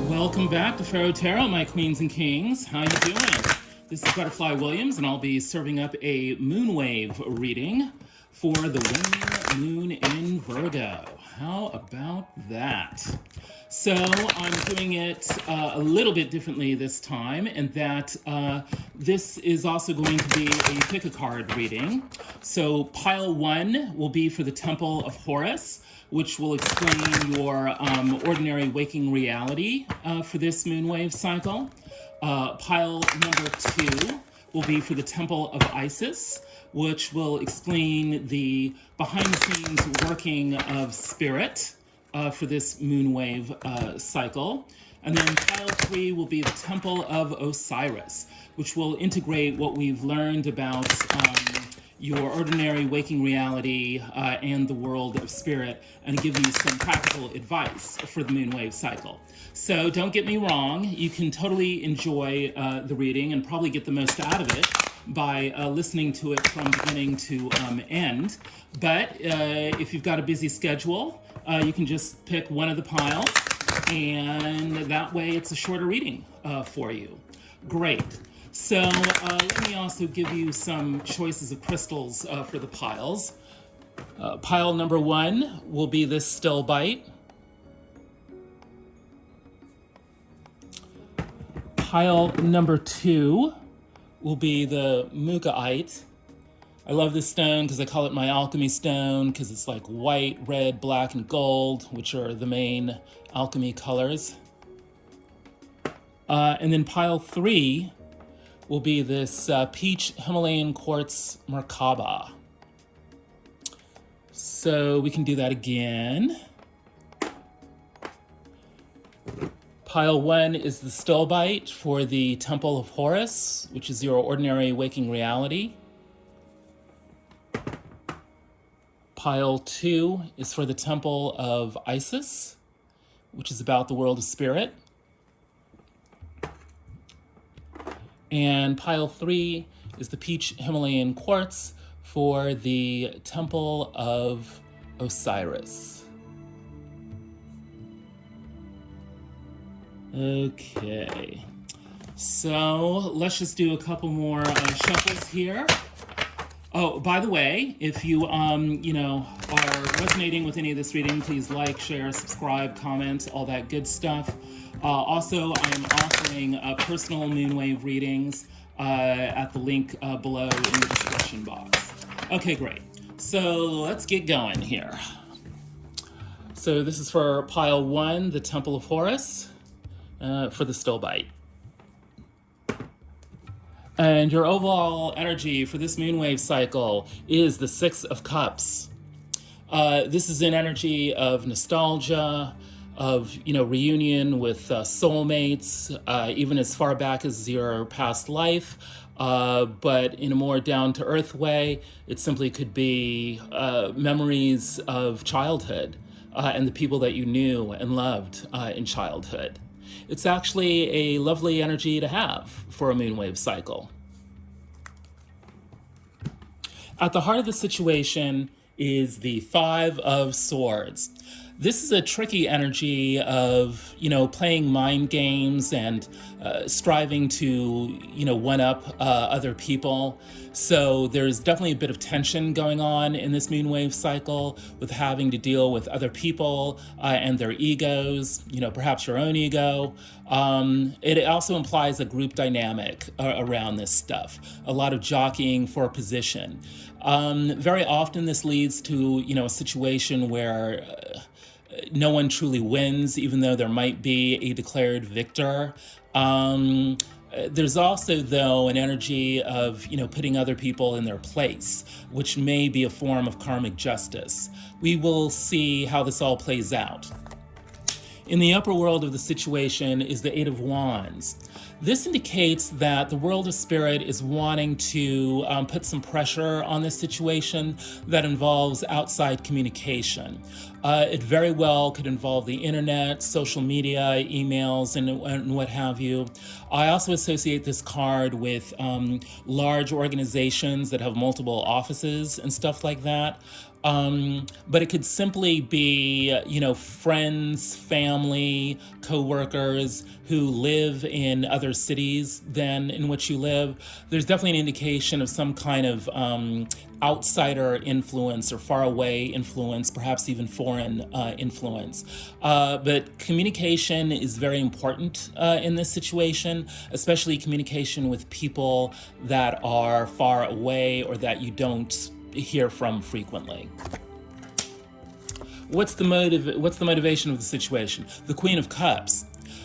Welcome back to Pharaoh Tarot, my queens and kings. How you doing? This is Butterfly Williams, and I'll be serving up a moonwave reading for the waning moon in Virgo. How about that? So I'm doing it a little bit differently this time, and that this is also going to be a pick a card reading. So pile 1 will be for the Temple of Horus, which will explain your ordinary waking reality for this moonwave cycle. Pile number 2 will be for the Temple of Isis, which will explain the behind-the-scenes working of spirit for this moonwave cycle. And then pile 3 will be the Temple of Osiris, which will integrate what we've learned about your ordinary waking reality and the world of spirit, and give you some practical advice for the moonwave cycle. So don't get me wrong, you can totally enjoy the reading and probably get the most out of it by listening to it from beginning to end. But if you've got a busy schedule, you can just pick one of the piles, and that way it's a shorter reading for you. Great. So let me also give you some choices of crystals for the piles. Pile number 1 will be this stilbite. Pile number 2 will be the mugaite. I love this stone because I call it my alchemy stone, because it's like white, red, black, and gold, which are the main alchemy colors. And then pile 3 will be this peach Himalayan quartz Merkaba. So we can do that again. Pile 1 is the stilbite for the Temple of Horus, which is your ordinary waking reality. Pile 2 is for the Temple of Isis, which is about the world of spirit. And pile 3 is the peach Himalayan quartz for the Temple of Osiris. Okay, so let's just do a couple more shuffles here. Oh, by the way, if you are resonating with any of this reading, please like, share, subscribe, comment, all that good stuff. Also, I'm offering personal moonwave readings at the link below in the description box. Okay, great. So let's get going here. So this is for pile 1, the Temple of Horus, for the stilbite. And your overall energy for this moonwave cycle is the 6 of Cups. This is an energy of nostalgia, of reunion with soulmates, even as far back as your past life, but in a more down-to-earth way. It simply could be memories of childhood and the people that you knew and loved in childhood. It's actually a lovely energy to have for a moonwave cycle. At the heart of the situation is the 5 of Swords. This is a tricky energy of, playing mind games and striving to, one-up other people. So there's definitely a bit of tension going on in this moonwave cycle with having to deal with other people and their egos, perhaps your own ego. It also implies a group dynamic around this stuff, a lot of jockeying for position. Very often this leads to, a situation where no one truly wins, even though there might be a declared victor. There's also, though, an energy of, putting other people in their place, which may be a form of karmic justice. We will see how this all plays out. In the upper world of the situation is the 8 of Wands. This indicates that the world of spirit is wanting to put some pressure on this situation that involves outside communication. It very well could involve the internet, social media, emails, and what have you. I also associate this card with large organizations that have multiple offices and stuff like that. But it could simply be, friends, family, co-workers who live in other cities than in which you live. There's definitely an indication of some kind of outsider influence or faraway influence, perhaps even foreign influence. But communication is very important in this situation, especially communication with people that are far away or that you don't hear from frequently. What's the motivation of the situation? The Queen of Cups.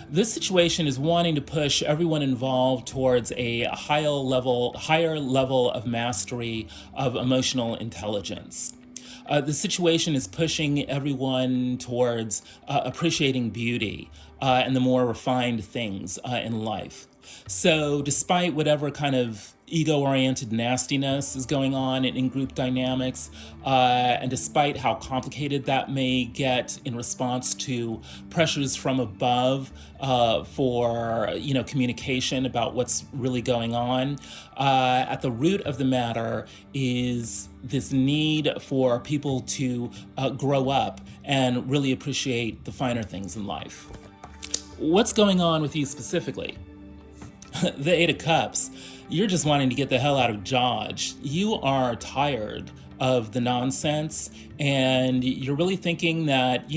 This situation is wanting to push everyone involved towards a higher level of mastery of emotional intelligence. The situation is pushing everyone towards appreciating beauty and the more refined things in life. So despite whatever kind of ego-oriented nastiness is going on in group dynamics, and despite how complicated that may get in response to pressures from above for communication about what's really going on, at the root of the matter is this need for people to grow up and really appreciate the finer things in life. What's going on with you specifically? The Eight of Cups. You're just wanting to get the hell out of Dodge. You are tired of the nonsense, and you're really thinking that,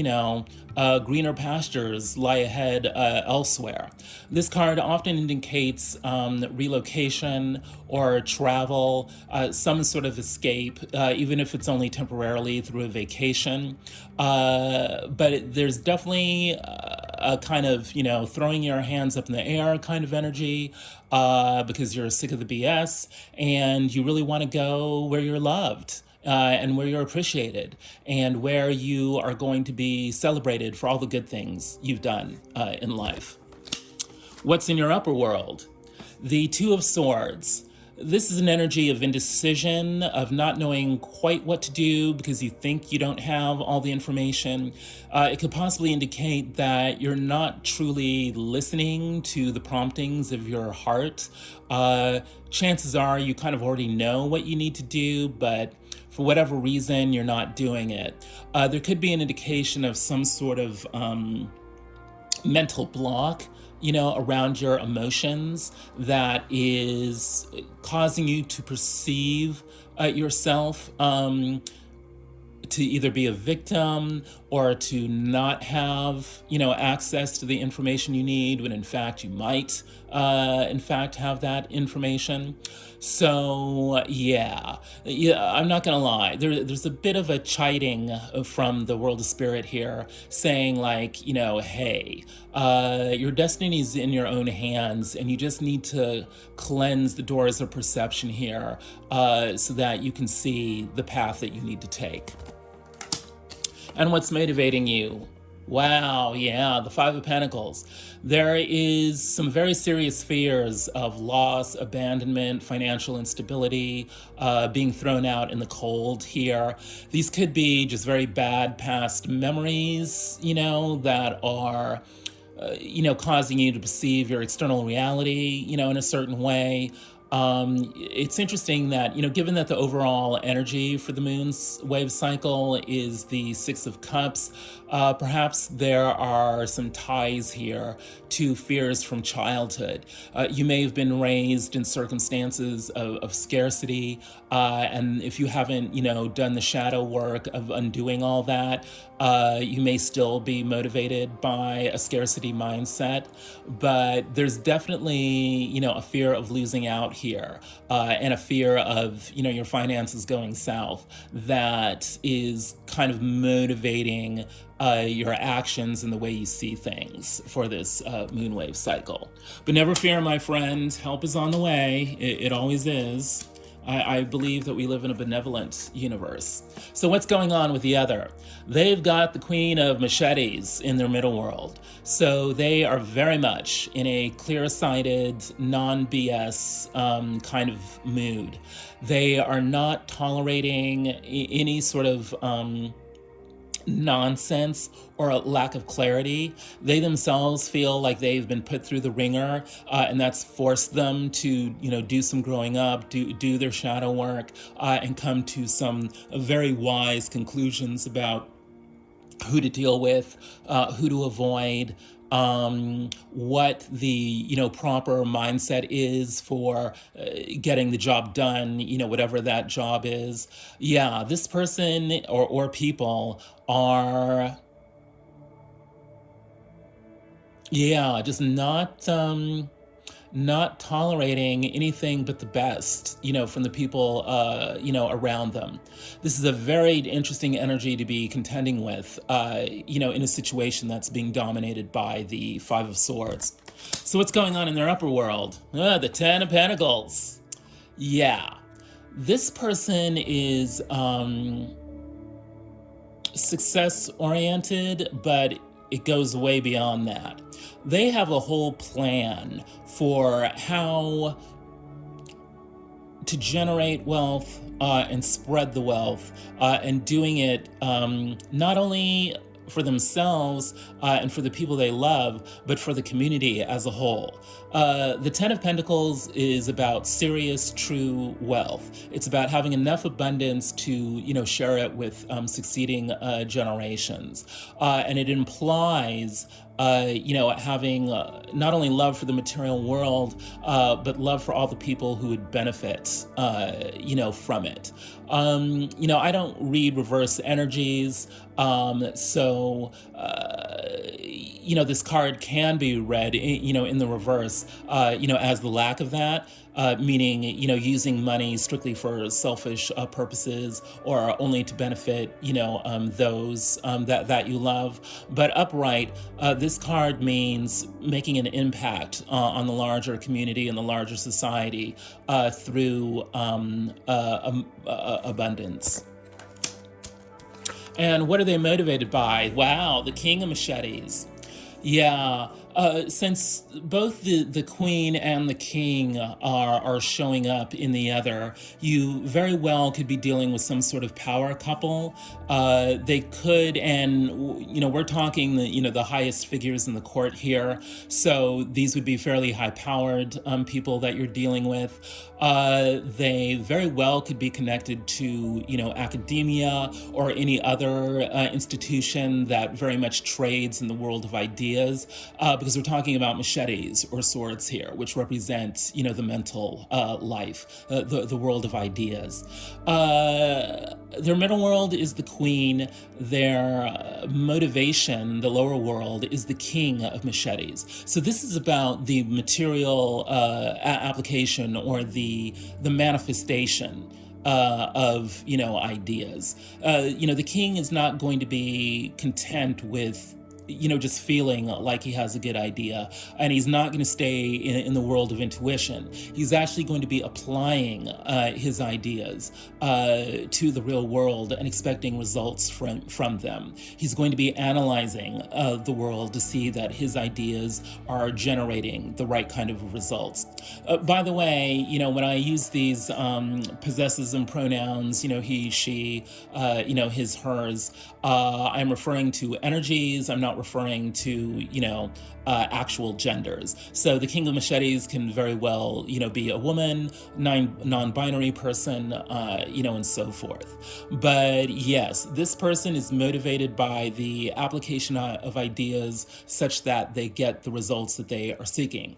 greener pastures lie ahead elsewhere. This card often indicates relocation or travel, some sort of escape, even if it's only temporarily through a vacation. But there's definitely a kind of, throwing your hands up in the air kind of energy because you're sick of the BS and you really want to go where you're loved. And where you're appreciated, and where you are going to be celebrated for all the good things you've done in life. What's in your upper world? The Two of Swords. This is an energy of indecision, of not knowing quite what to do because you think you don't have all the information. It could possibly indicate that you're not truly listening to the promptings of your heart. Chances are you kind of already know what you need to do, but for whatever reason, you're not doing it. There could be an indication of some sort of mental block, around your emotions that is causing you to perceive yourself to either be a victim or to not have, access to the information you need when in fact you might, have that information. So yeah, I'm not gonna lie. There's a bit of a chiding from the world of spirit here, saying like, hey, your destiny's in your own hands, and you just need to cleanse the doors of perception here, so that you can see the path that you need to take. And what's motivating you? Wow, yeah, the Five of Pentacles. There is some very serious fears of loss, abandonment, financial instability, being thrown out in the cold here. These could be just very bad past memories, that are, causing you to perceive your external reality, in a certain way. It's interesting that, given that the overall energy for the moon's wave cycle is the Six of Cups, perhaps there are some ties here to fears from childhood. You may have been raised in circumstances of scarcity, and if you haven't, done the shadow work of undoing all that, you may still be motivated by a scarcity mindset, but there's definitely, a fear of losing out here, and a fear of, your finances going south that is kind of motivating your actions and the way you see things for this moonwave cycle. But never fear, my friend, help is on the way. It always is. I believe that we live in a benevolent universe. So what's going on with the other? They've got the Queen of Machetes in their middle world. So they are very much in a clear-sighted, non-BS kind of mood. They are not tolerating any sort of nonsense or a lack of clarity. They themselves feel like they've been put through the ringer, and that's forced them to, do some growing up, do their shadow work, and come to some very wise conclusions about who to deal with, who to avoid, what the proper mindset is for getting the job done, whatever that job is. Yeah, this person or people are, just not tolerating anything but the best, from the people, around them. This is a very interesting energy to be contending with, in a situation that's being dominated by the Five of Swords. So what's going on in their upper world? The Ten of Pentacles. Yeah. This person is success-oriented, but it goes way beyond that. They have a whole plan for how to generate wealth and spread the wealth, and doing it not only for themselves and for the people they love, but for the community as a whole. The Ten of Pentacles is about serious, true wealth. It's about having enough abundance to, share it with succeeding generations. And it implies having not only love for the material world, but love for all the people who would benefit, from it. I don't read reverse energies, so this card can be read, in the reverse, as the lack of that. Meaning, using money strictly for selfish purposes or only to benefit, those that you love. But upright, this card means making an impact on the larger community and the larger society through abundance. And what are they motivated by? Wow, the King of Machetes. Yeah, since both the Queen and the King are showing up in the other, you very well could be dealing with some sort of power couple. They could, and we're talking the highest figures in the court here, so these would be fairly high-powered people that you're dealing with. They very well could be connected to academia or any other institution that very much trades in the world of ideas, because we're talking about machetes or swords here, which represent the mental life, the world of ideas. Their middle world is the Queen. Their motivation, the lower world, is the King of Machetes. So this is about the material application or the manifestation of ideas. The King is not going to be content with just feeling like he has a good idea. And he's not going to stay in the world of intuition. He's actually going to be applying his ideas to the real world and expecting results from them. He's going to be analyzing the world to see that his ideas are generating the right kind of results. By the way, when I use these possessives and pronouns, he, she, his, hers, I'm referring to energies. I'm not referring to, actual genders. So the King of Machetes can very well, be a woman, non-binary person, and so forth. But yes, this person is motivated by the application of ideas such that they get the results that they are seeking.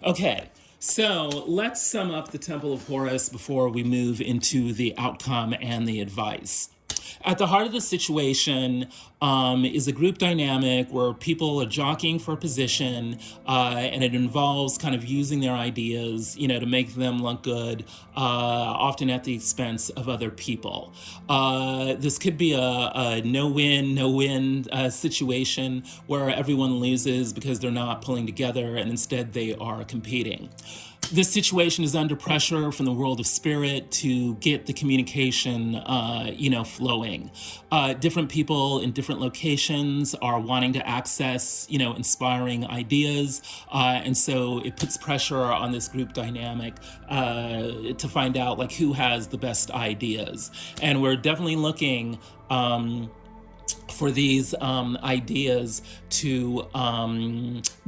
Okay. So let's sum up the Temple of Horus before we move into the outcome and the advice. At the heart of the situation is a group dynamic where people are jockeying for a position, and it involves kind of using their ideas, to make them look good, often at the expense of other people. This could be a no-win situation where everyone loses because they're not pulling together and instead they are competing. This situation is under pressure from the world of spirit to get the communication, flowing. Different people in different locations are wanting to access, inspiring ideas. And so it puts pressure on this group dynamic to find out like who has the best ideas. And we're definitely looking for these ideas to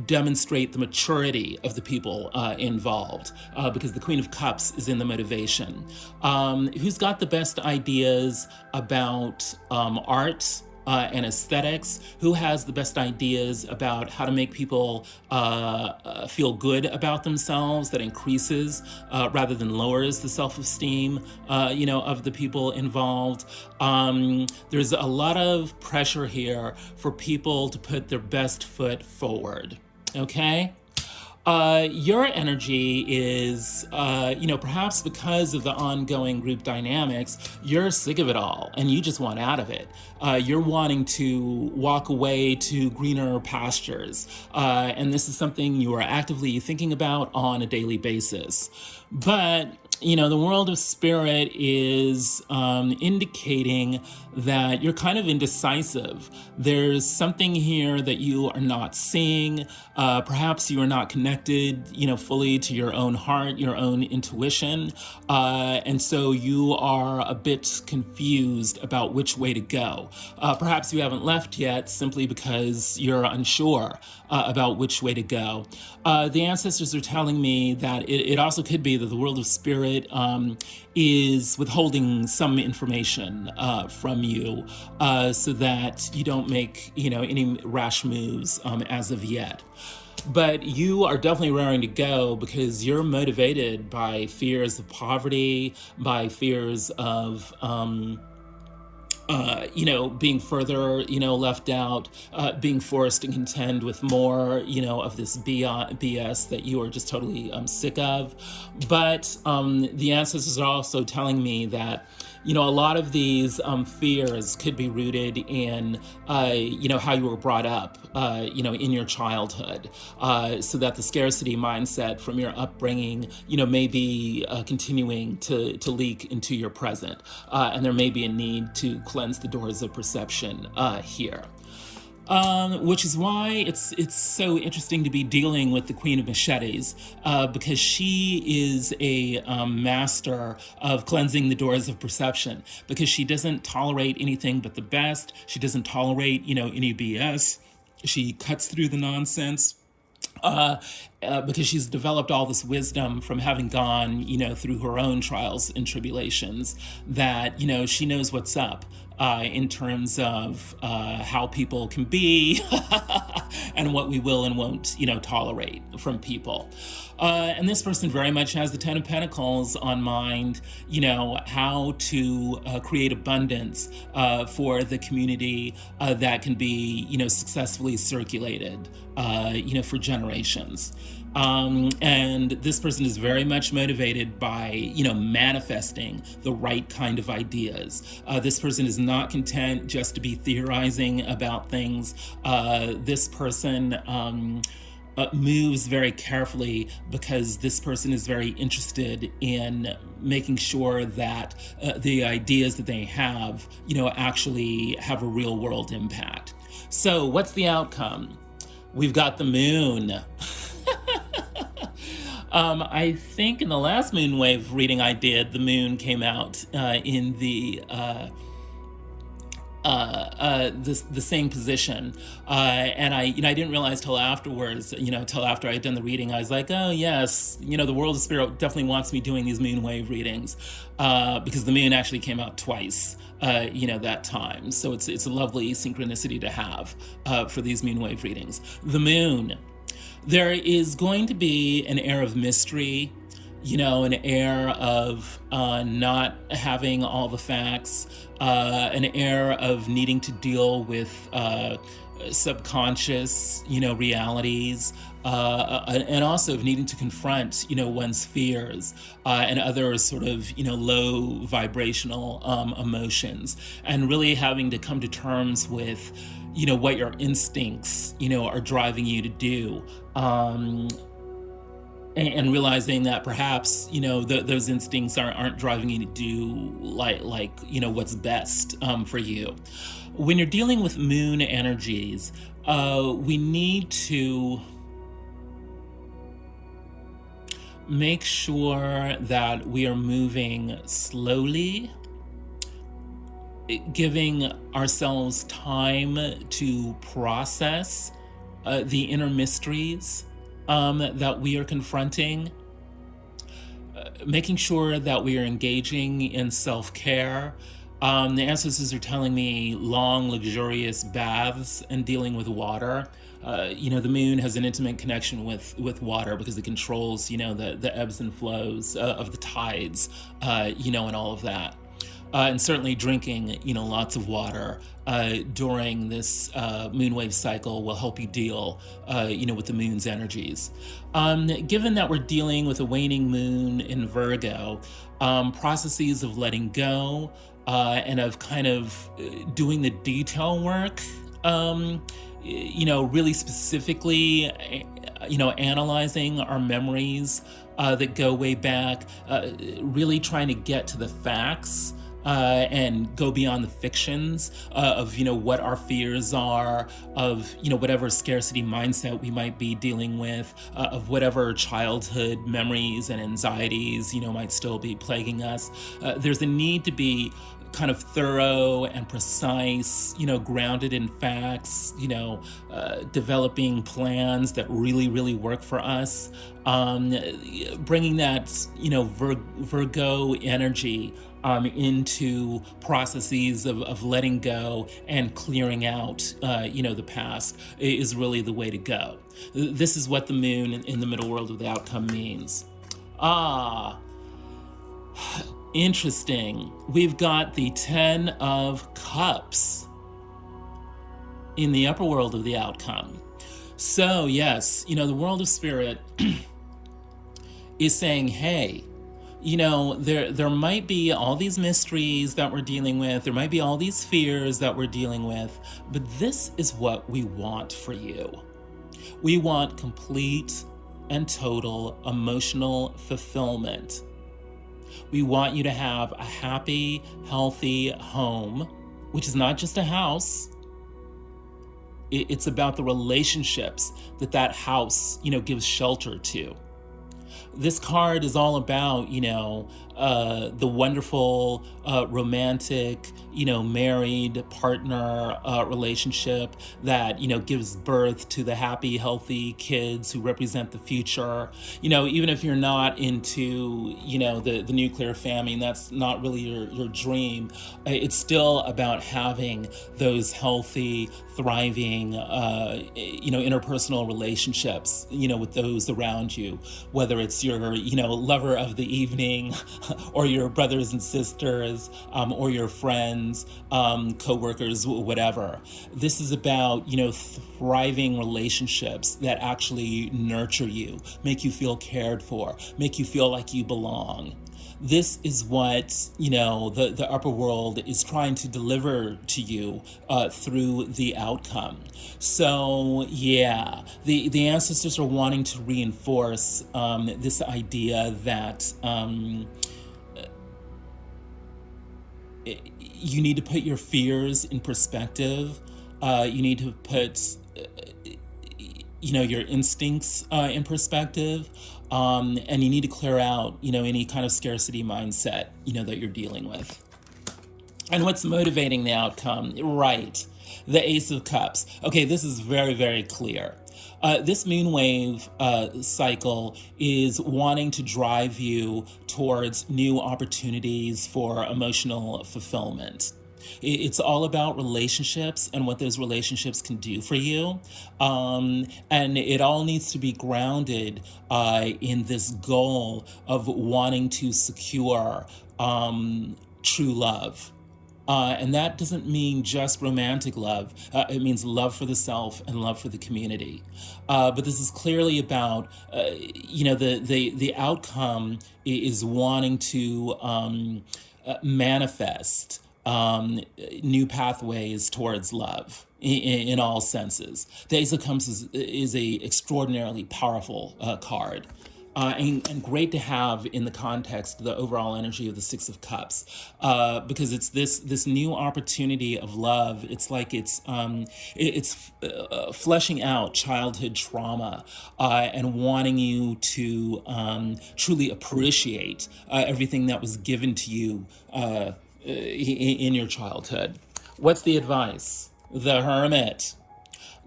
demonstrate the maturity of the people involved, because the Queen of Cups is in the motivation. Who's got the best ideas about art and aesthetics? Who has the best ideas about how to make people feel good about themselves that increases rather than lowers the self-esteem, of the people involved? There's a lot of pressure here for people to put their best foot forward, okay? Your energy is, perhaps because of the ongoing group dynamics, you're sick of it all and you just want out of it. You're wanting to walk away to greener pastures. And this is something you are actively thinking about on a daily basis. But the world of spirit is indicating that you're kind of indecisive. There's something here that you are not seeing. Perhaps you are not connected, fully to your own heart, your own intuition. And so you are a bit confused about which way to go. Perhaps you haven't left yet simply because you're unsure about which way to go. The ancestors are telling me that it also could be that the world of spirit is withholding some information from you so that you don't make any rash moves as of yet. But you are definitely raring to go because you're motivated by fears of poverty, by fears of being further, left out, being forced to contend with more, of this BS that you are just totally sick of. But the ancestors are also telling me that, a lot of these fears could be rooted in, how you were brought up, in your childhood, so that the scarcity mindset from your upbringing, may be continuing to leak into your present. And there may be a need to cleanse the doors of perception here. Which is why it's so interesting to be dealing with the Queen of Machetes, because she is a master of cleansing the doors of perception, because she doesn't tolerate anything but the best. She doesn't tolerate, any BS. She cuts through the nonsense. Because she's developed all this wisdom from having gone, through her own trials and tribulations, that, she knows what's up in terms of how people can be and what we will and won't, tolerate from people. And this person very much has the Ten of Pentacles on mind, how to create abundance for the community that can be, successfully circulated, for generations. And this person is very much motivated by, manifesting the right kind of ideas. This person is not content just to be theorizing about things. This person moves very carefully because this person is very interested in making sure that the ideas that they have, actually have a real world impact. So what's the outcome? We've got the moon. I think in the last moonwave reading I did, the moon came out in the same position, and I didn't realize till afterwards, till after I had done the reading, I was like, oh yes, the world of spirit definitely wants me doing these moonwave readings, because the moon actually came out twice. That time. So it's a lovely synchronicity to have for these moonwave readings. The moon. There is going to be an air of mystery, an air of not having all the facts, an air of needing to deal with subconscious, realities, and also of needing to confront, one's fears and other sort of, low vibrational emotions, and really having to come to terms with, what your instincts, are driving you to do. and realizing that perhaps, those instincts aren't driving you to do what's best for you. When you're dealing with moon energies, we need to make sure that we are moving slowly, giving ourselves time to process the inner mysteries that we are confronting, making sure that we are engaging in self-care. The ancestors are telling me long, luxurious baths and dealing with water. The moon has an intimate connection with water because it controls, the ebbs and flows of the tides, and all of that. And certainly drinking, lots of water during this moonwave cycle will help you deal, with the moon's energies. Given that we're dealing with a waning moon in Virgo, processes of letting go and of kind of doing the detail work, really specifically, analyzing our memories that go way back, really trying to get to the facts. And go beyond the fictions of, what our fears are, of, whatever scarcity mindset we might be dealing with, of whatever childhood memories and anxieties, might still be plaguing us. There's a need to be kind of thorough and precise, grounded in facts, developing plans that really, really work for us, bringing that, Virgo energy into processes of letting go and clearing out, the past is really the way to go. This is what the moon in the middle world of the outcome means. Interesting. We've got the 10 of Cups in the upper world of the outcome. So yes, the world of spirit is saying, hey, there might be all these mysteries that we're dealing with. There might be all these fears that we're dealing with, but this is what we want for you. We want complete and total emotional fulfillment. We want you to have a happy, healthy home, which is not just a house. It's about the relationships that house, gives shelter to. This card is all about, the wonderful, romantic, married partner relationship that, gives birth to the happy, healthy kids who represent the future. Even if you're not into, the nuclear family, and that's not really your dream, it's still about having those healthy, thriving, interpersonal relationships, with those around you, whether it's your, lover of the evening or your brothers and sisters, or your friends, co-workers, whatever. This is about, thriving relationships that actually nurture you, make you feel cared for, make you feel like you belong. This is what, the upper world is trying to deliver to you through the outcome. So, yeah, the ancestors are wanting to reinforce this idea that you need to put your fears in perspective. You need to put, your instincts in perspective. And you need to clear out, any kind of scarcity mindset, that you're dealing with. And what's motivating the outcome? Right. The Ace of Cups. Okay, this is very, very clear. This moonwave cycle is wanting to drive you towards new opportunities for emotional fulfillment. It's all about relationships and what those relationships can do for you. And it all needs to be grounded in this goal of wanting to secure true love. And that doesn't mean just romantic love. It means love for the self and love for the community. But this is clearly about, the outcome is wanting to manifest new pathways towards love in all senses. The Ace of Cups is a extraordinarily powerful card. and great to have in the context of the overall energy of the Six of Cups, because it's this new opportunity of love. It's like it's fleshing out childhood trauma, and wanting you to truly appreciate everything that was given to you in your childhood. What's the advice? The Hermit.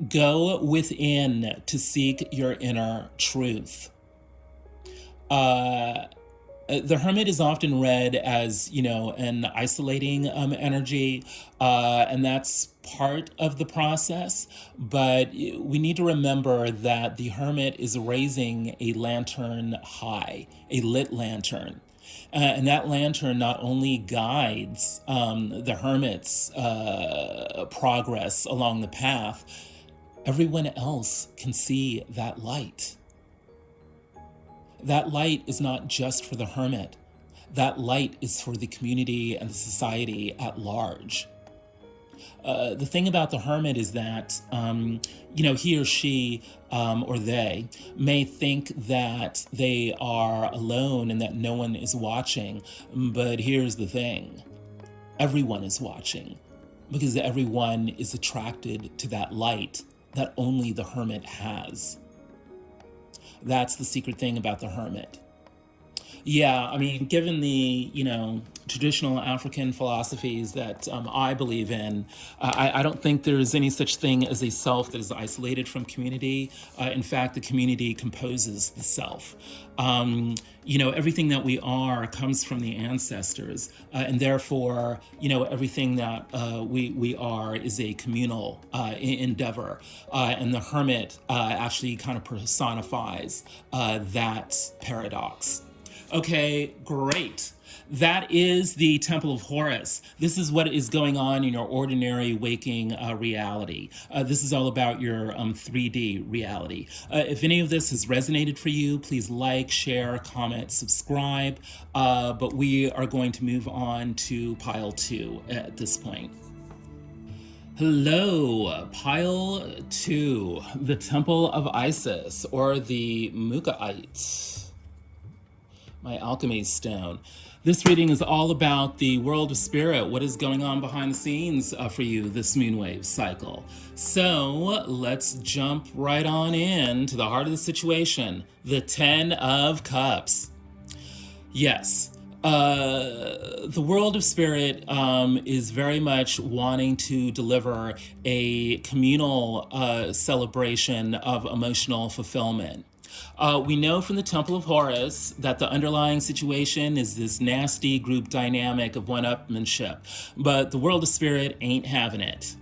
Go within to seek your inner truth. The Hermit is often read as, an isolating energy, and that's part of the process. But we need to remember that the Hermit is raising a lantern high, a lit lantern. And that lantern not only guides the Hermit's progress along the path, everyone else can see that light. That light is not just for the Hermit. That light is for the community and the society at large. The thing about the Hermit is that, he or she or they may think that they are alone and that no one is watching. But here's the thing. Everyone is watching, because everyone is attracted to that light that only the Hermit has. That's the secret thing about the Hermit. Yeah, given the, traditional African philosophies that I believe in, I don't think there's any such thing as a self that is isolated from community. In fact, the community composes the self. Everything that we are comes from the ancestors, and therefore, everything that we are is a communal endeavor. And the Hermit actually kind of personifies that paradox. Okay, great. That is the Temple of Horus. This is what is going on in your ordinary waking reality. This is all about your 3D reality. If any of this has resonated for you, please like, share, comment, subscribe. But we are going to move on to pile 2 at this point. Hello, pile 2, the Temple of Isis, or the Mukaite. My alchemy stone. This reading is all about the world of spirit, what is going on behind the scenes for you this moonwave cycle. So let's jump right on in to the heart of the situation, the 10 of Cups. Yes, the world of spirit is very much wanting to deliver a communal celebration of emotional fulfillment. We know from the Temple of Horus that the underlying situation is this nasty group dynamic of one-upmanship, but the world of spirit ain't having it.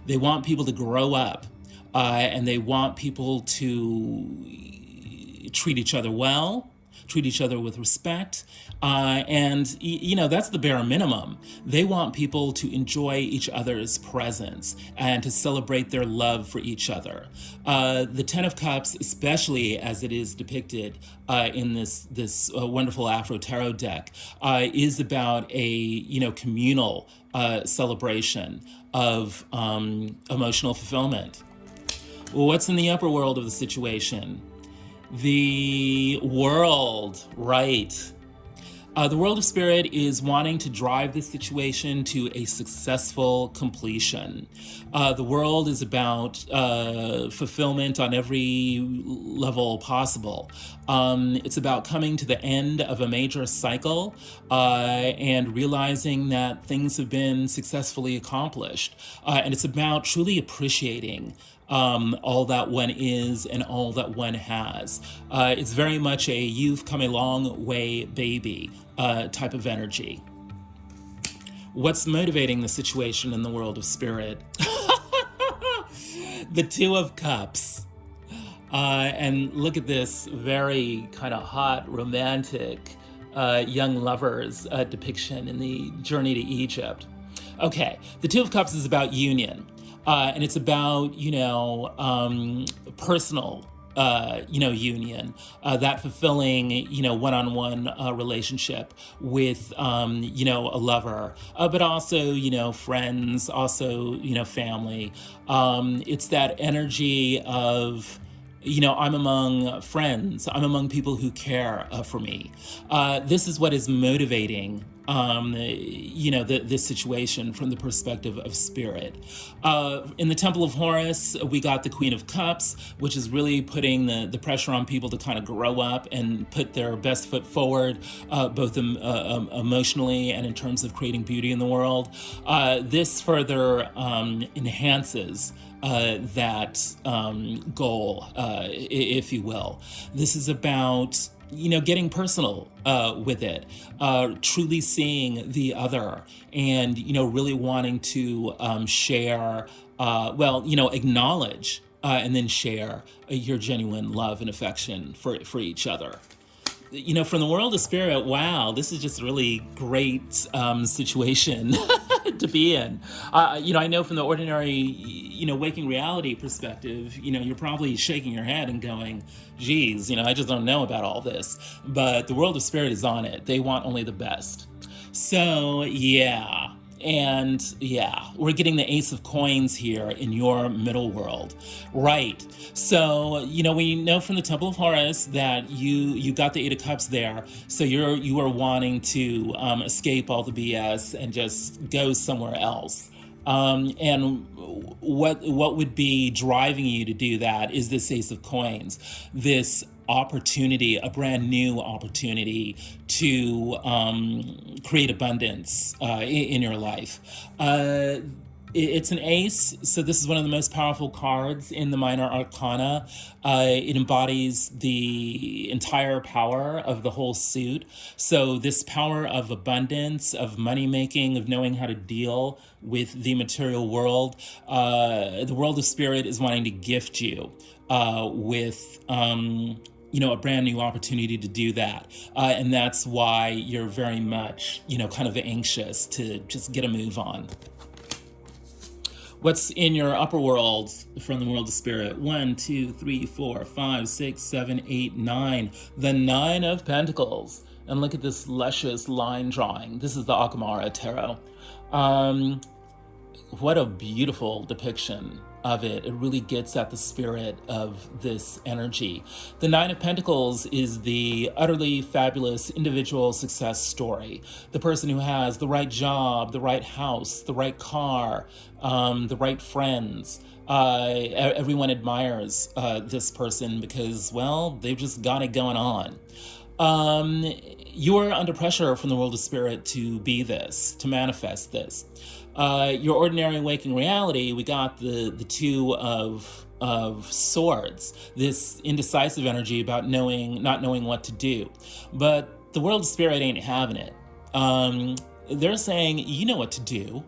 They want people to grow up, and they want people to treat each other well, treat each other with respect, and that's the bare minimum. They want people to enjoy each other's presence and to celebrate their love for each other. The 10 of Cups, especially as it is depicted in this wonderful Afro Tarot deck, is about a communal celebration of emotional fulfillment. Well, what's in the upper world of the situation? The world, right? The world of spirit is wanting to drive this situation to a successful completion. The world is about fulfillment on every level possible. It's about coming to the end of a major cycle and realizing that things have been successfully accomplished. And it's about truly appreciating all that one is and all that one has. It's very much a you've come a long way, baby type of energy. What's motivating the situation in the world of spirit? The 2 of Cups. And look at this very kind of hot, romantic, young lovers depiction in the journey to Egypt. Okay, the 2 of Cups is about union. And it's about, personal, union, that fulfilling, one-on-one relationship with, a lover, but also, friends, also, family. It's that energy of I'm among friends. I'm among people who care for me. This is what is motivating, this situation from the perspective of spirit. In the Temple of Horus, we got the Queen of Cups, which is really putting the pressure on people to kind of grow up and put their best foot forward, both emotionally and in terms of creating beauty in the world. This further enhances that goal, if you will. This is about, getting personal with it, truly seeing the other, and, really wanting to share, acknowledge and then share your genuine love and affection for each other. From the world of spirit, wow, this is just a really great situation to be in. I know from the ordinary, waking reality perspective, you're probably shaking your head and going, geez, I just don't know about all this. But the world of spirit is on it. They want only the best. So, yeah. And yeah, we're getting the Ace of Coins here in your middle world. Right. So, we know from the Temple of Horus that you got the Eight of Cups there. So you are wanting to escape all the BS and just go somewhere else. And what would be driving you to do that is this Ace of Coins, this opportunity, a brand new opportunity to create abundance in your life. It's an ace, so this is one of the most powerful cards in the Minor Arcana. It embodies the entire power of the whole suit. So this power of abundance, of money making, of knowing how to deal with the material world. The world of spirit is wanting to gift you with a brand new opportunity to do that. And that's why you're very much, kind of anxious to just get a move on. What's in your upper world from the world of spirit? 1, 2, 3, 4, 5, 6, 7, 8, 9. The 9 of Pentacles. And look at this luscious line drawing. This is the Akamara Tarot. What a beautiful depiction of it. It really gets at the spirit of this energy. The 9 of Pentacles is the utterly fabulous individual success story. The person who has the right job, the right house, the right car, the right friends. Everyone admires this person because, well, they've just got it going on. You are under pressure from the world of spirit to be this, to manifest this. Your ordinary waking reality, we got the 2 of swords, this indecisive energy about not knowing what to do. But the world of spirit ain't having it. They're saying, you know what to do.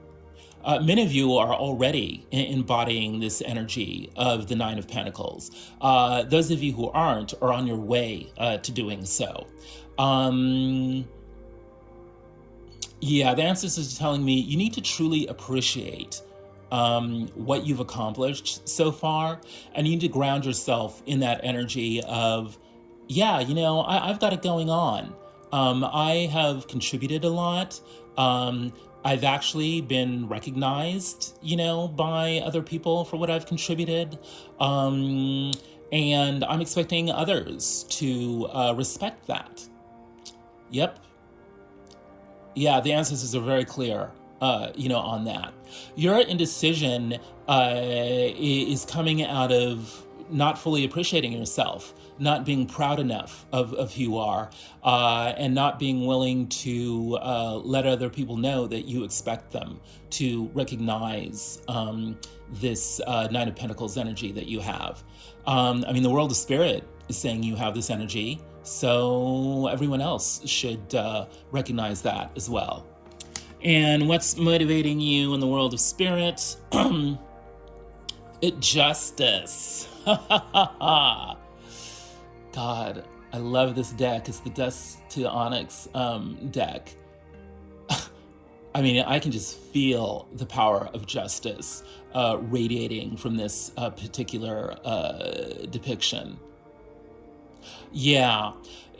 Many of you are already embodying this energy of the 9 of Pentacles. Those of you who aren't are on your way to doing so. Yeah, the ancestors are telling me you need to truly appreciate what you've accomplished so far, and you need to ground yourself in that energy of, yeah, I've got it going on. I have contributed a lot. I've actually been recognized, by other people for what I've contributed. And I'm expecting others to respect that. Yep. Yeah, the ancestors are very clear, on that. Your indecision is coming out of not fully appreciating yourself, not being proud enough of who you are, and not being willing to let other people know that you expect them to recognize this 9 of Pentacles energy that you have. The world of spirit is saying you have this energy, so everyone else should recognize that as well. And what's motivating you in the world of spirit? Justice. God, I love this deck. It's the Dust to Onyx deck. I can just feel the power of justice radiating from this particular depiction. Yeah.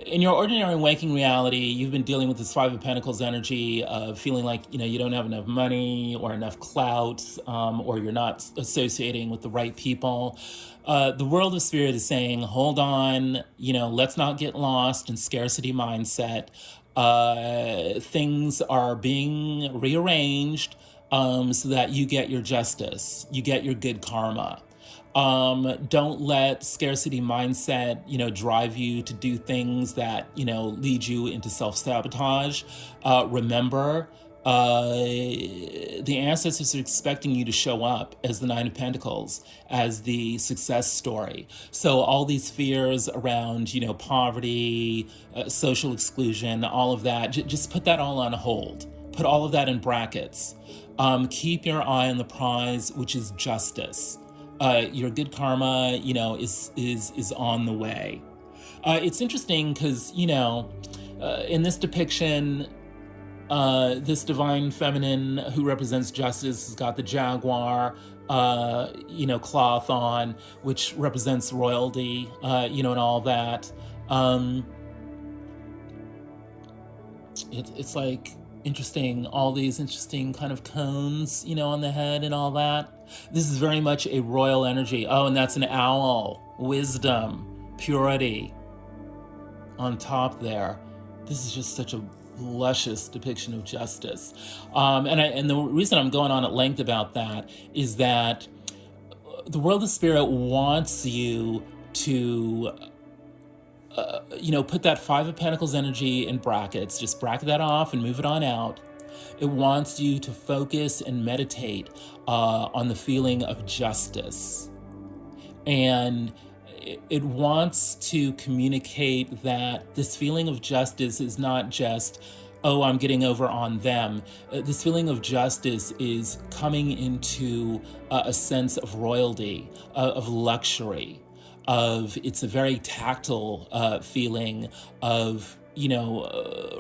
In your ordinary waking reality, you've been dealing with this Five of Pentacles energy of feeling like, you don't have enough money or enough clout, or you're not associating with the right people. The world of spirit is saying, hold on, let's not get lost in scarcity mindset. Things are being rearranged, so that you get your justice, you get your good karma. Don't let scarcity mindset, drive you to do things that, lead you into self-sabotage. Remember, the ancestors are expecting you to show up as the Nine of Pentacles, as the success story. So all these fears around, poverty, social exclusion, all of that, just put that all on hold. Put all of that in brackets. Keep your eye on the prize, which is justice. Your good karma, is on the way. It's interesting because, in this depiction, this divine feminine who represents justice has got the jaguar, cloth on, which represents royalty, and all that. It's like interesting, all these interesting kind of cones, on the head and all that. This is very much a royal energy. Oh, and that's an owl. Wisdom, purity on top there. This is just such a luscious depiction of justice. And the reason I'm going on at length about that is that the world of spirit wants you to put that Five of Pentacles energy in brackets. Just bracket that off and move it on out. It wants you to focus and meditate on the feeling of justice. And it wants to communicate that this feeling of justice is not just, oh, I'm getting over on them. This feeling of justice is coming into a sense of royalty, of luxury, it's a very tactile feeling of,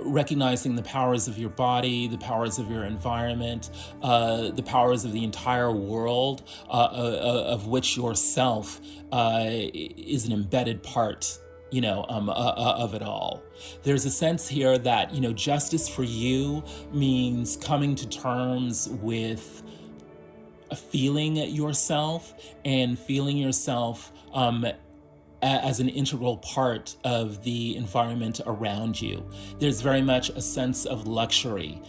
recognizing the powers of your body, the powers of your environment, the powers of the entire world, of which yourself is an embedded part, of it all. There's a sense here that, justice for you means coming to terms with feeling yourself and feeling yourself as an integral part of the environment around you. There's very much a sense of luxury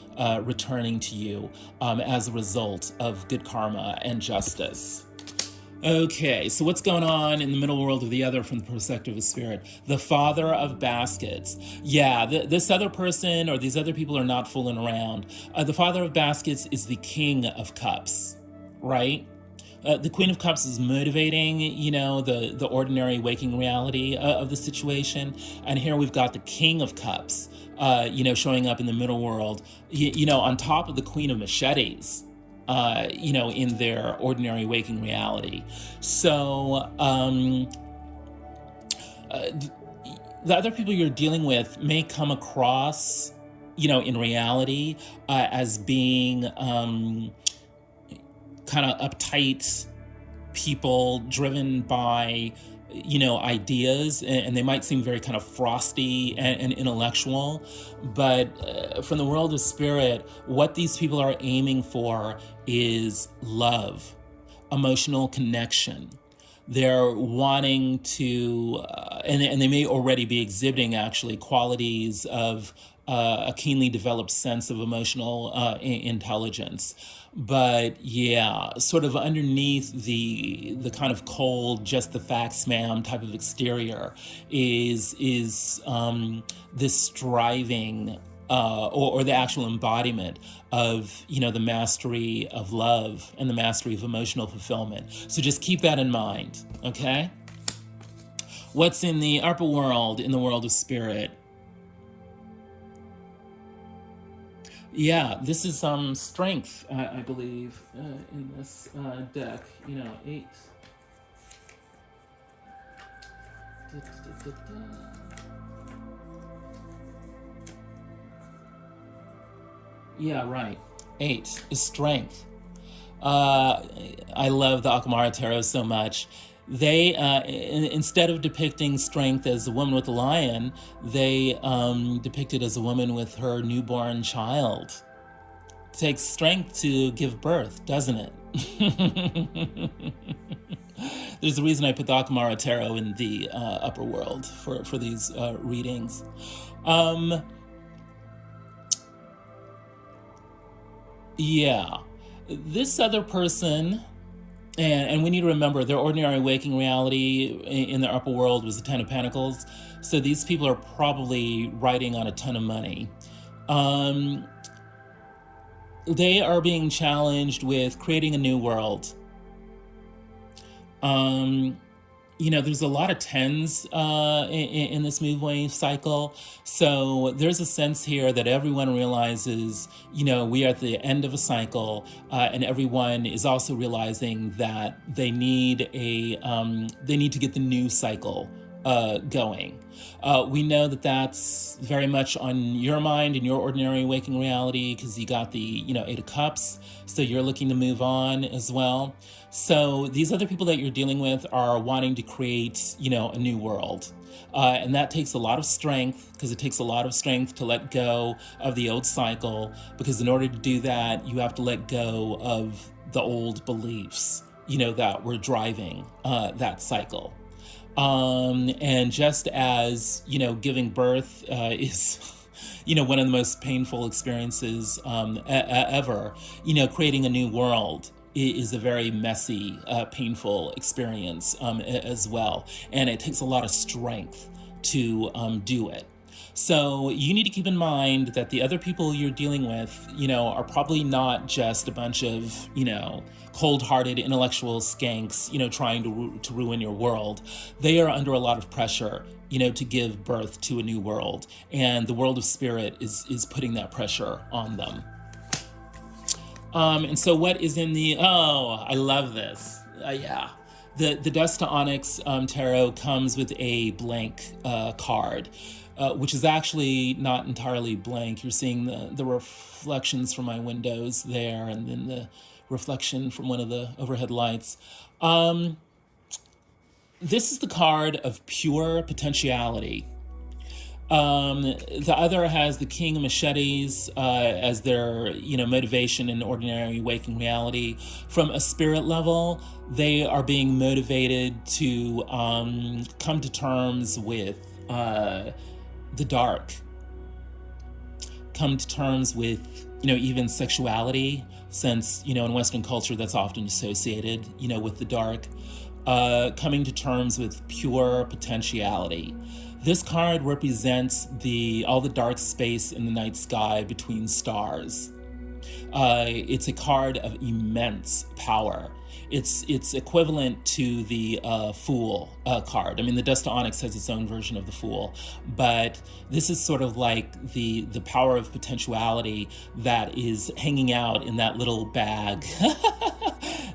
returning to you as a result of good karma and justice. Okay, so what's going on in the middle world of the other from the perspective of spirit? The Father of Baskets. Yeah, this other person or these other people are not fooling around. The Father of Baskets is the King of Cups, right? The Queen of Cups is motivating, the ordinary waking reality of the situation. And here we've got the King of Cups, showing up in the middle world, on top of the Queen of Machetes, in their ordinary waking reality. So the other people you're dealing with may come across, in reality as being kind of uptight people driven by, ideas, and they might seem very kind of frosty and intellectual. But from the world of spirit, what these people are aiming for is love, emotional connection. They're wanting to, and they may already be exhibiting actually qualities of a keenly developed sense of emotional intelligence. But yeah, sort of underneath the kind of cold, just the facts, ma'am type of exterior is this striving or the actual embodiment of, the mastery of love and the mastery of emotional fulfillment. So just keep that in mind, okay? What's in the upper world, in the world of spirit? Yeah, this is strength, I believe, in this deck. 8. Yeah, right. 8 is strength. I love the Akamara Tarot so much. They, instead of depicting strength as a woman with a lion, they depict it as a woman with her newborn child. It takes strength to give birth, doesn't it? There's a reason I put the Akamara Tarot in the upper world for these readings. Yeah, this other person, and we need to remember their ordinary waking reality in the upper world was the Ten of Pentacles. So these people are probably riding on a ton of money. They are being challenged with creating a new world. There's a lot of tens in this move wave cycle. So there's a sense here that everyone realizes, we are at the end of a cycle, and everyone is also realizing that they need to get the new cycle going. We know that that's very much on your mind in your ordinary waking reality, because you got the, Eight of Cups. So you're looking to move on as well. So these other people that you're dealing with are wanting to create, a new world. And that takes a lot of strength, because it takes a lot of strength to let go of the old cycle, because in order to do that, you have to let go of the old beliefs, that were driving that cycle. And just as, giving birth is, one of the most painful experiences ever, creating a new world is a very messy, painful experience as well. And it takes a lot of strength to do it. So you need to keep in mind that the other people you're dealing with, are probably not just a bunch of, cold-hearted intellectual skanks, trying to ruin your world. They are under a lot of pressure, to give birth to a new world. And the world of spirit is putting that pressure on them. And so what is in the, I love this. Yeah. The Dust to Onyx Tarot comes with a blank card, which is actually not entirely blank. You're seeing the reflections from my windows there, and then the reflection from one of the overhead lights. This is the card of pure potentiality. The other has the King of Machetes as their, motivation in ordinary waking reality. From a spirit level, they are being motivated to come to terms with the dark, come to terms with, even sexuality, since, in Western culture that's often associated, with the dark, coming to terms with pure potentiality. This card represents all the dark space in the night sky between stars. It's a card of immense power. It's equivalent to the Fool card. I mean, the Dust to Onyx has its own version of the Fool, but this is sort of like the power of potentiality that is hanging out in that little bag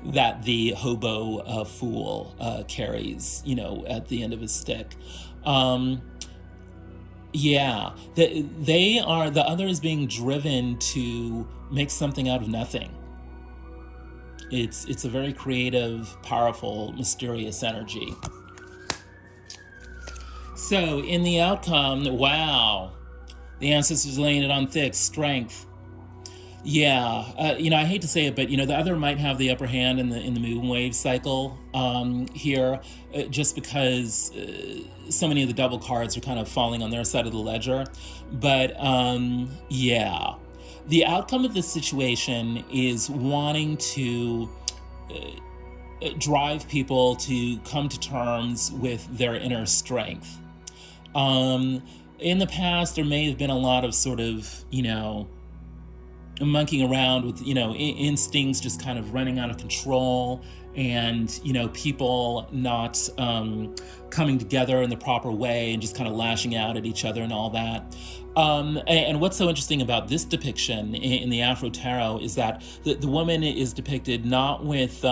that the hobo Fool carries, at the end of his stick. The other is being driven to make something out of nothing. It's a very creative, powerful, mysterious energy. So in the outcome, wow, the ancestors laying it on thick, strength. Yeah, I hate to say it, but the other might have the upper hand in the moon wave cycle here, just because so many of the double cards are kind of falling on their side of the ledger. But yeah, the outcome of this situation is wanting to drive people to come to terms with their inner strength. In the past, there may have been a lot of sort of, monkeying around with, instincts just kind of running out of control, and, people not coming together in the proper way and just kind of lashing out at each other and all that. And what's so interesting about this depiction in the Afro Tarot is that the woman is depicted not with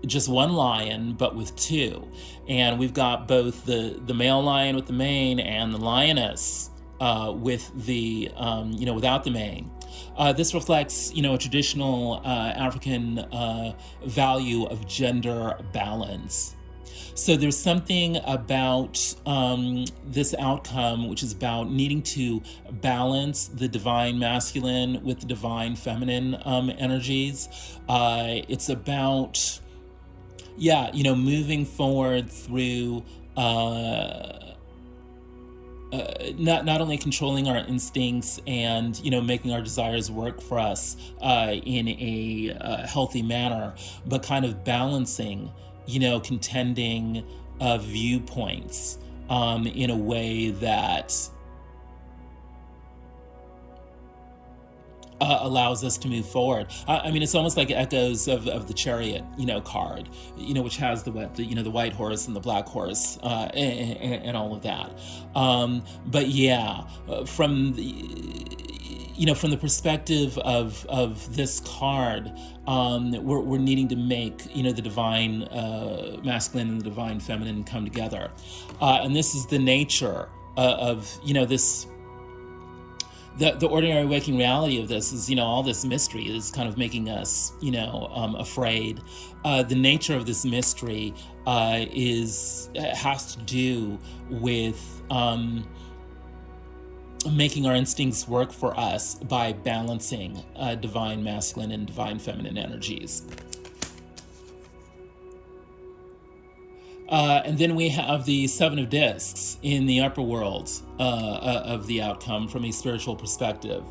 just one lion, but with two. And we've got both the male lion with the mane and the lioness with the, without the mane. This reflects, a traditional African value of gender balance. So there's something about this outcome, which is about needing to balance the divine masculine with the divine feminine energies. It's about, yeah, moving forward through not only controlling our instincts and making our desires work for us in a healthy manner, but kind of balancing contending viewpoints in a way that allows us to move forward. I mean, it's almost like echoes of the Chariot, card, which has the white horse and the black horse and all of that. But yeah, from the perspective of this card, we're needing to make the divine masculine and the divine feminine come together, and this is the nature of this. The ordinary waking reality of this is, all this mystery is kind of making us, afraid. The nature of this mystery has to do with making our instincts work for us by balancing divine masculine and divine feminine energies. And then we have the Seven of Discs in the upper world of the outcome from a spiritual perspective.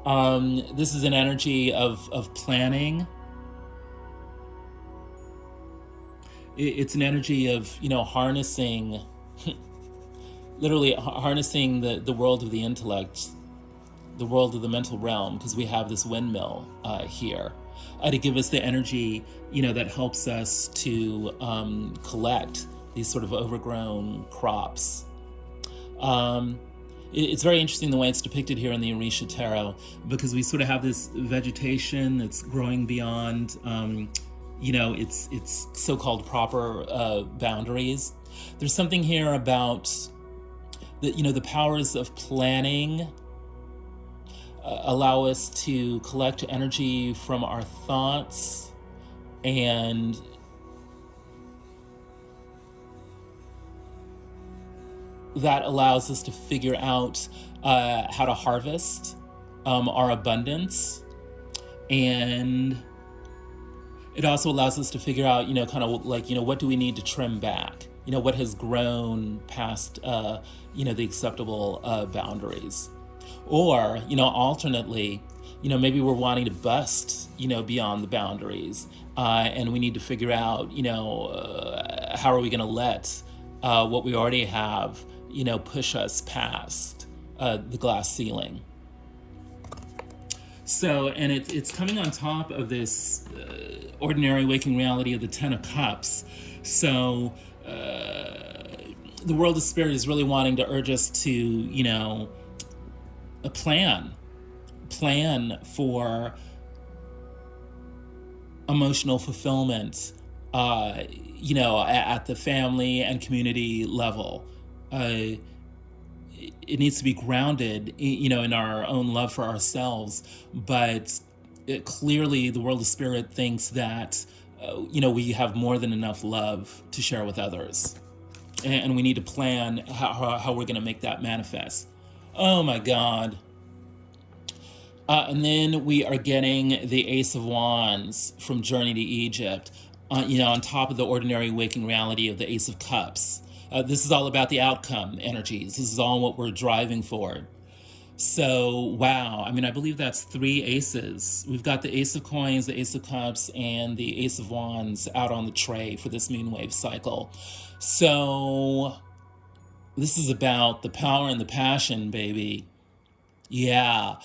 This is an energy of planning. It's an energy of, harnessing, literally harnessing the world of the intellect, the world of the mental realm, because we have this windmill here. To give us the energy, that helps us to collect these sort of overgrown crops. It's very interesting the way it's depicted here in the Orisha Tarot, because we sort of have this vegetation that's growing beyond, its so-called proper boundaries. There's something here about the powers of planning allow us to collect energy from our thoughts, and that allows us to figure out how to harvest our abundance, and it also allows us to figure out kind of like what do we need to trim back, what has grown past the acceptable boundaries. Or, alternately, maybe we're wanting to bust, beyond the boundaries, and we need to figure out, how are we going to let what we already have, push us past the glass ceiling. So, and it's coming on top of this ordinary waking reality of the Ten of Cups. So, the world of spirit is really wanting to urge us to, a plan for emotional fulfillment, at the family and community level. It needs to be grounded, in our own love for ourselves. But clearly, the world of spirit thinks that, we have more than enough love to share with others, and we need to plan how we're going to make that manifest. Oh my God. And then we are getting the Ace of Wands from Journey to Egypt, on top of the ordinary waking reality of the Ace of Cups. This is all about the outcome energies. This is all what we're driving for. So, wow. I mean, I believe that's 3 aces. We've got the Ace of Coins, the Ace of Cups, and the Ace of Wands out on the tray for this moonwave cycle. So, this is about the power and the passion, baby. Yeah,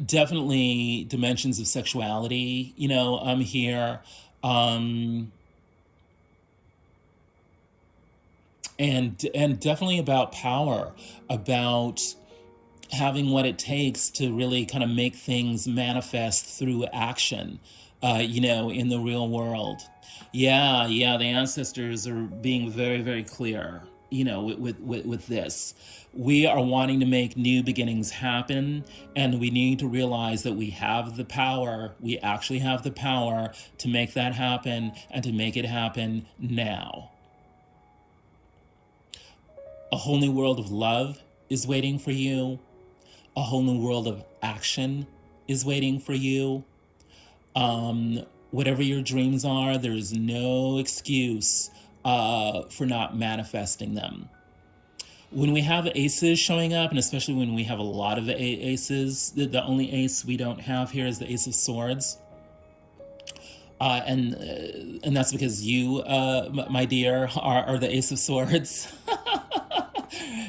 definitely dimensions of sexuality, I'm here. And definitely about power, about having what it takes to really kind of make things manifest through action, in the real world. Yeah, the ancestors are being very, very clear, with this. We are wanting to make new beginnings happen, and we need to realize that we have the power. We actually have the power to make that happen, and to make it happen now. A whole new world of love is waiting for you. A whole new world of action is waiting for you. Whatever your dreams are, there's no excuse for not manifesting them. When we have aces showing up, and especially when we have a lot of aces, the only ace we don't have here is the Ace of Swords. And that's because you, my dear, are the Ace of Swords.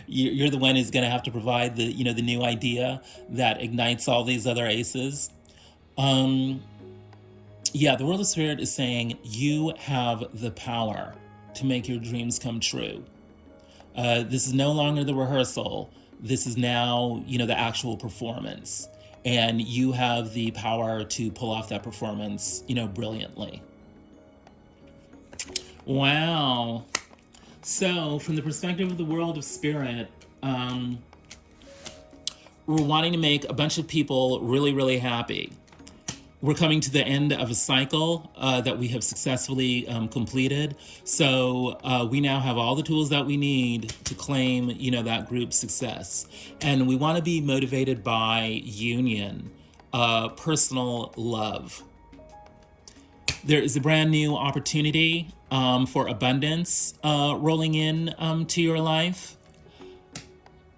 You're the one who's going to have to provide the new idea that ignites all these other aces. Yeah, the world of spirit is saying you have the power to make your dreams come true. This is no longer the rehearsal. This is now, the actual performance. And you have the power to pull off that performance, brilliantly. Wow. So, from the perspective of the world of spirit, we're wanting to make a bunch of people really, really happy. We're coming to the end of a cycle that we have successfully completed. So we now have all the tools that we need to claim, that group success. And we want to be motivated by union, personal love. There is a brand new opportunity for abundance rolling in to your life.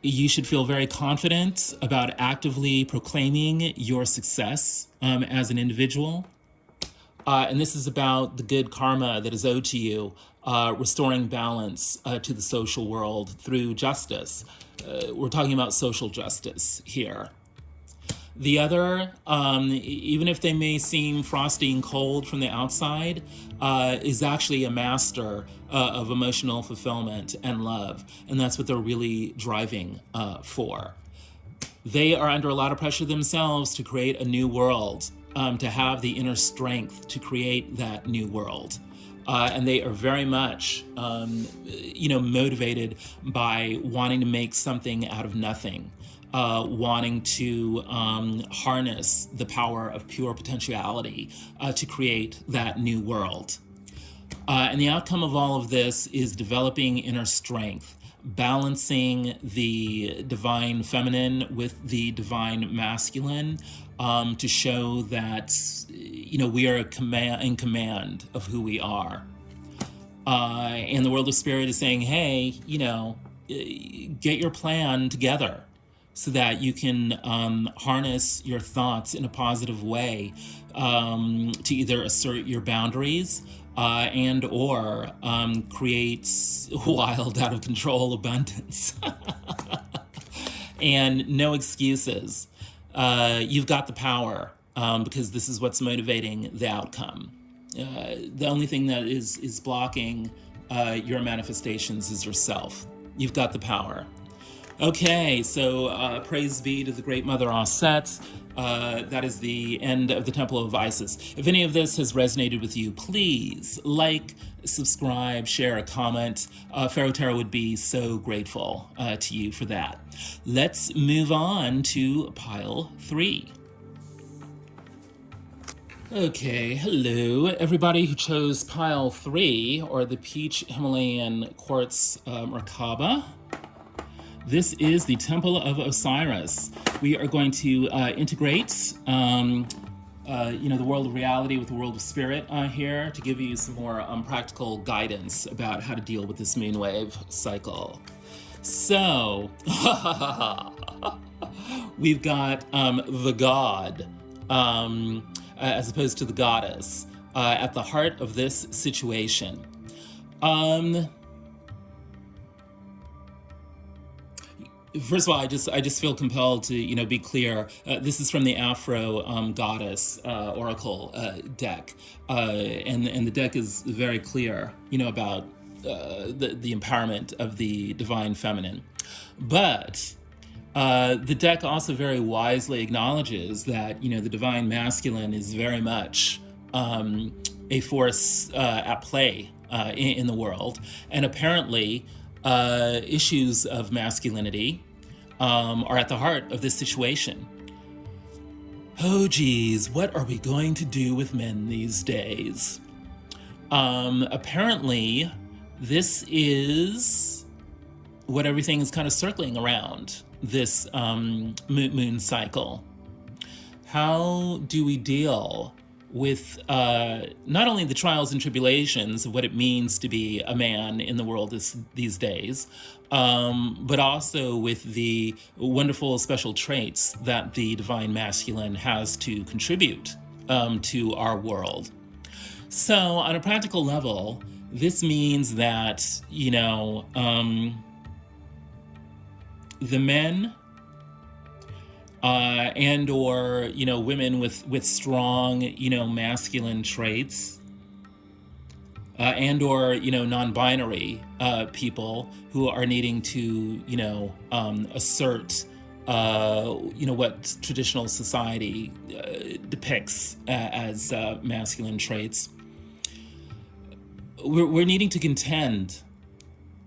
You should feel very confident about actively proclaiming your success as an individual. And this is about the good karma that is owed to you, restoring balance to the social world through justice. We're talking about social justice here. The other, even if they may seem frosty and cold from the outside, is actually a master of emotional fulfillment and love. And that's what they're really driving for. They are under a lot of pressure themselves to create a new world, to have the inner strength to create that new world. And they are very much, motivated by wanting to make something out of nothing. Wanting to harness the power of pure potentiality to create that new world. And the outcome of all of this is developing inner strength, balancing the divine feminine with the divine masculine to show that, we are in command of who we are. And the world of spirit is saying, hey, get your plan together, so that you can harness your thoughts in a positive way to either assert your boundaries and or create wild, out of control abundance. And no excuses. You've got the power because this is what's motivating the outcome. The only thing that is blocking your manifestations is yourself. You've got the power. Okay, so praise be to the great Mother Aset. That is the end of the Temple of Isis. If any of this has resonated with you, please like, subscribe, share, a comment. Pharaoh Tarot would be so grateful to you for that. Let's move on to pile 3. Okay, hello, everybody who chose pile 3, or the Peach Himalayan Quartz Merkaba. This is the Temple of Osiris. We are going to integrate, the world of reality with the world of spirit here to give you some more practical guidance about how to deal with this moonwave cycle. So, we've got the god, as opposed to the goddess, at the heart of this situation. First of all, I just feel compelled to be clear. This is from the Afro Goddess Oracle deck, and the deck is very clear, about the empowerment of the divine feminine. But the deck also very wisely acknowledges that the divine masculine is very much a force at play in the world, and apparently. Issues of masculinity are at the heart of this situation. Oh geez, what are we going to do with men these days? Apparently, this is what everything is kind of circling around this moon cycle. How do we deal with not only the trials and tribulations of what it means to be a man in the world these days, but also with the wonderful special traits that the divine masculine has to contribute to our world. So on a practical level, this means that, the men and or, women with strong, masculine traits, and or, non-binary people who are needing to, assert, what traditional society depicts as masculine traits. We're needing to contend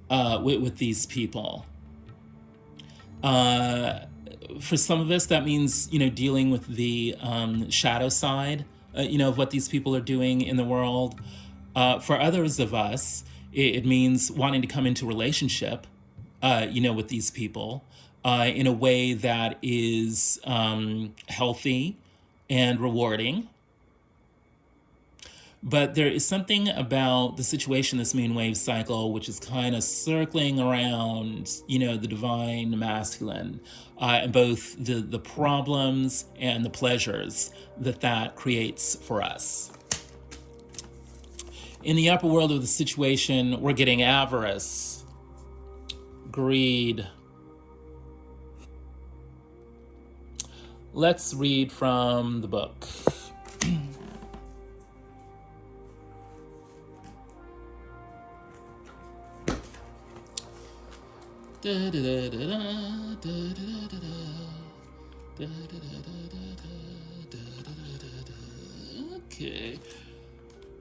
with these people. For some of us, that means, dealing with the shadow side, of what these people are doing in the world. For others of us, it means wanting to come into relationship, with these people in a way that is healthy and rewarding. But there is something about the situation, this moon wave cycle, which is kind of circling around, the divine masculine, and both the problems and the pleasures that creates for us. In the upper world of the situation, we're getting avarice, greed. Let's read from the book. Okay.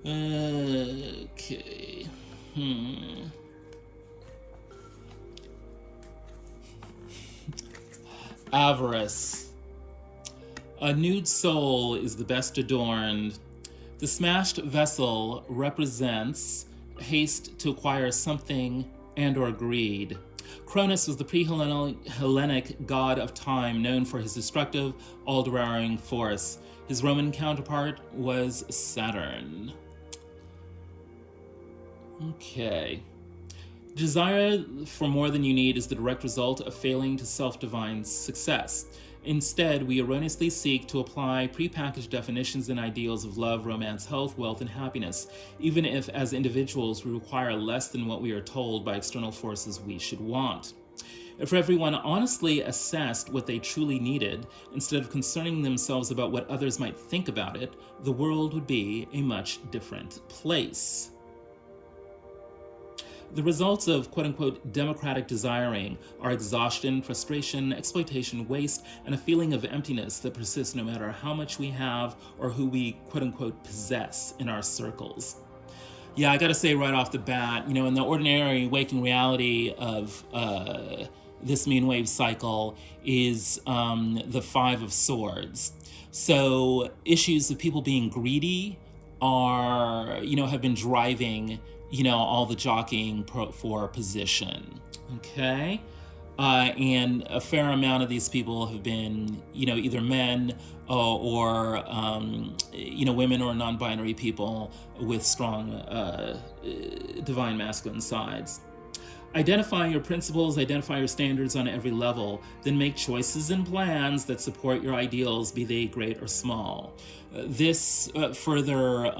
Okay. Avarice. A nude soul is the best adorned. The smashed vessel represents haste to acquire something and or greed. Cronus was the pre-Hellenic god of time, known for his destructive, all-devouring force. His Roman counterpart was Saturn. Okay. Desire for more than you need is the direct result of failing to self-divine success. Instead, we erroneously seek to apply prepackaged definitions and ideals of love, romance, health, wealth, and happiness, even if, as individuals, we require less than what we are told by external forces we should want. If everyone honestly assessed what they truly needed, instead of concerning themselves about what others might think about it, the world would be a much different place. The results of quote-unquote democratic desiring are exhaustion, frustration, exploitation, waste, and a feeling of emptiness that persists no matter how much we have or who we quote-unquote possess in our circles. Yeah, I gotta say right off the bat, in the ordinary waking reality of this moon wave cycle is the Five of Swords. So issues of people being greedy are, have been driving all the jockeying for position, okay? And a fair amount of these people have been, either men or women or non-binary people with strong divine masculine sides. Identify your principles, identify your standards on every level, then make choices and plans that support your ideals, be they great or small. This further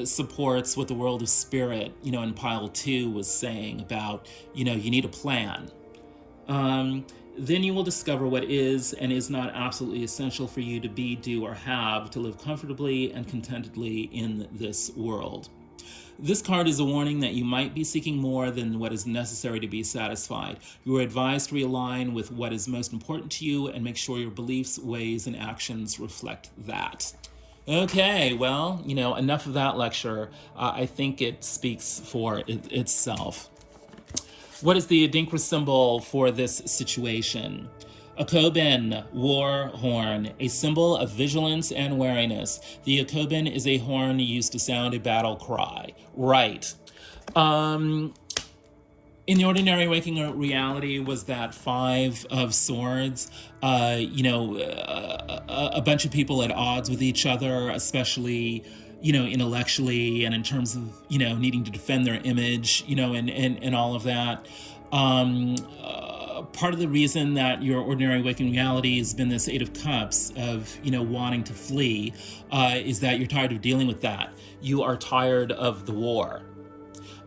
supports what the world of spirit, in pile 2 was saying about, you need a plan. Then you will discover what is and is not absolutely essential for you to be, do, or have to live comfortably and contentedly in this world. This card is a warning that you might be seeking more than what is necessary to be satisfied. You are advised to realign with what is most important to you and make sure your beliefs, ways, and actions reflect that. Okay, well, enough of that lecture. I think it speaks for itself. What is the Adinkra symbol for this situation? Akobin, war horn, a symbol of vigilance and wariness. The Akobin is a horn used to sound a battle cry. Right. In the ordinary waking reality was that Five of Swords, a bunch of people at odds with each other, especially, intellectually and in terms of, needing to defend their image, and all of that. Part of the reason that your ordinary waking reality has been this Eight of Cups of, wanting to flee, is that you're tired of dealing with that. You are tired of the war.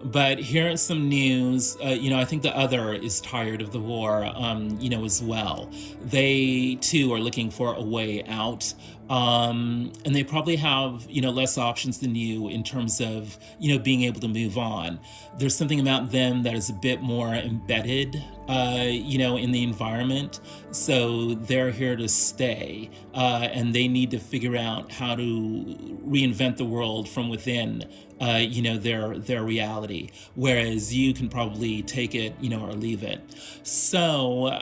But here is some news. I think the other is tired of the war, as well. They, too, are looking for a way out. And they probably have, less options than you in terms of, being able to move on. There's something about them that is a bit more embedded, in the environment. So they're here to stay. And they need to figure out how to reinvent the world from within, their reality. Whereas you can probably take it, or leave it. So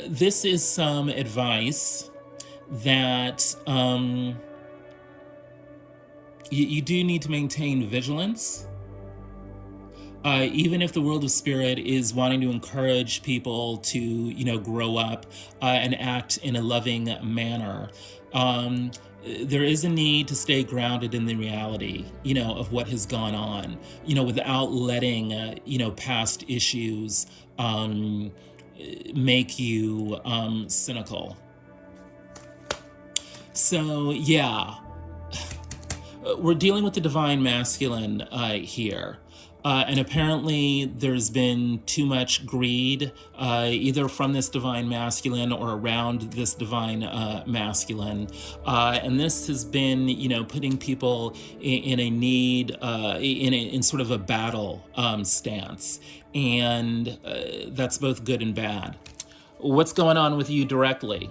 this is some advice that you do need to maintain vigilance. Even if the world of spirit is wanting to encourage people to, grow up and act in a loving manner, there is a need to stay grounded in the reality, of what has gone on, without letting, past issues make you cynical. So, yeah, we're dealing with the divine masculine here. And apparently there's been too much greed, either from this divine masculine or around this divine masculine. And this has been, putting people in a need, in sort of a battle stance. And that's both good and bad. What's going on with you directly?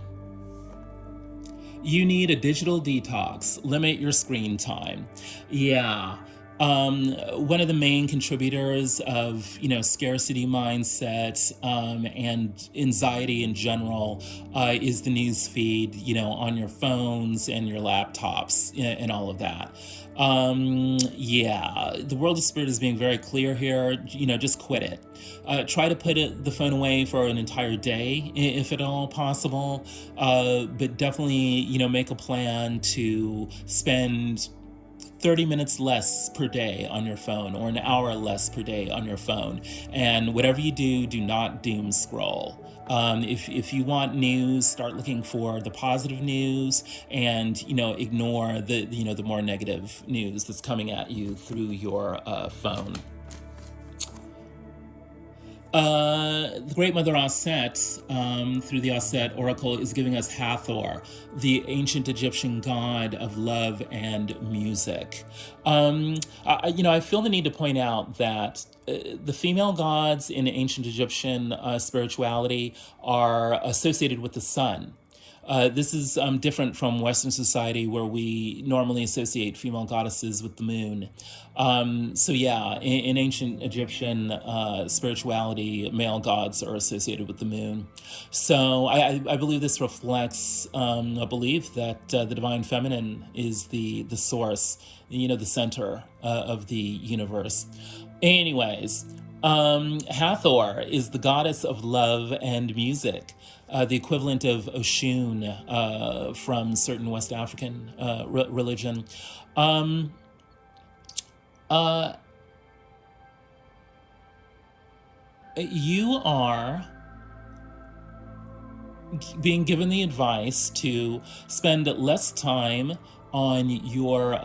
You need a digital detox. Limit your screen time. Yeah. One of the main contributors of, scarcity mindset and anxiety in general is the news feed, on your phones and your laptops and all of that. Yeah, the world of spirit is being very clear here. Just quit it. Try to put the phone away for an entire day, if at all possible. But definitely, make a plan to spend 30 minutes less per day on your phone, or an hour less per day on your phone. And whatever you do, do not doom scroll. If you want news, start looking for the positive news, and ignore the more negative news that's coming at you through your phone. The Great Mother Aset, through the Aset Oracle, is giving us Hathor, the ancient Egyptian god of love and music. I feel the need to point out that the female gods in ancient Egyptian spirituality are associated with the sun. This is different from Western society, where we normally associate female goddesses with the moon. So yeah, in ancient Egyptian spirituality, male gods are associated with the moon. So I believe this reflects a belief that the divine feminine is the source, the center of the universe. Anyways, Hathor is the goddess of love and music. The equivalent of Oshun from certain West African religion. You are being given the advice to spend less time on your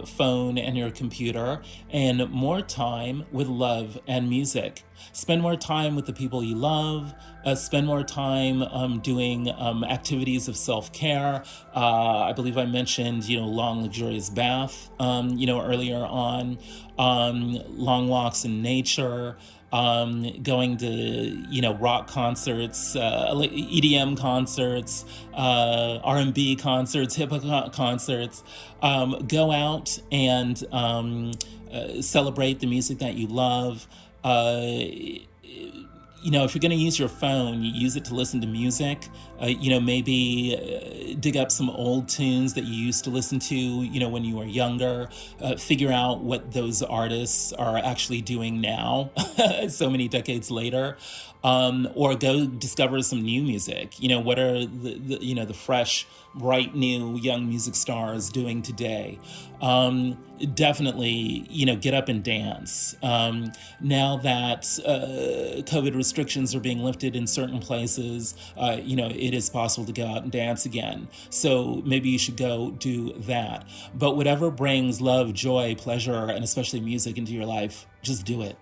phone and your computer, and more time with love and music. Spend more time with the people you love. Spend more time doing activities of self-care. I believe I mentioned, long, luxurious bath, earlier on. Long walks in nature. Going to, rock concerts, EDM concerts, R&B concerts, hip-hop concerts. Go out and celebrate the music that you love. if you're going to use your phone, you use it to listen to music. Maybe dig up some old tunes that you used to listen to, when you were younger. Figure out what those artists are actually doing now, so many decades later. Or go discover some new music. What are the fresh, bright, new, young music stars doing today? Definitely, get up and dance. Now that COVID restrictions are being lifted in certain places, it is possible to go out and dance again. So maybe you should go do that. But whatever brings love, joy, pleasure, and especially music into your life, just do it.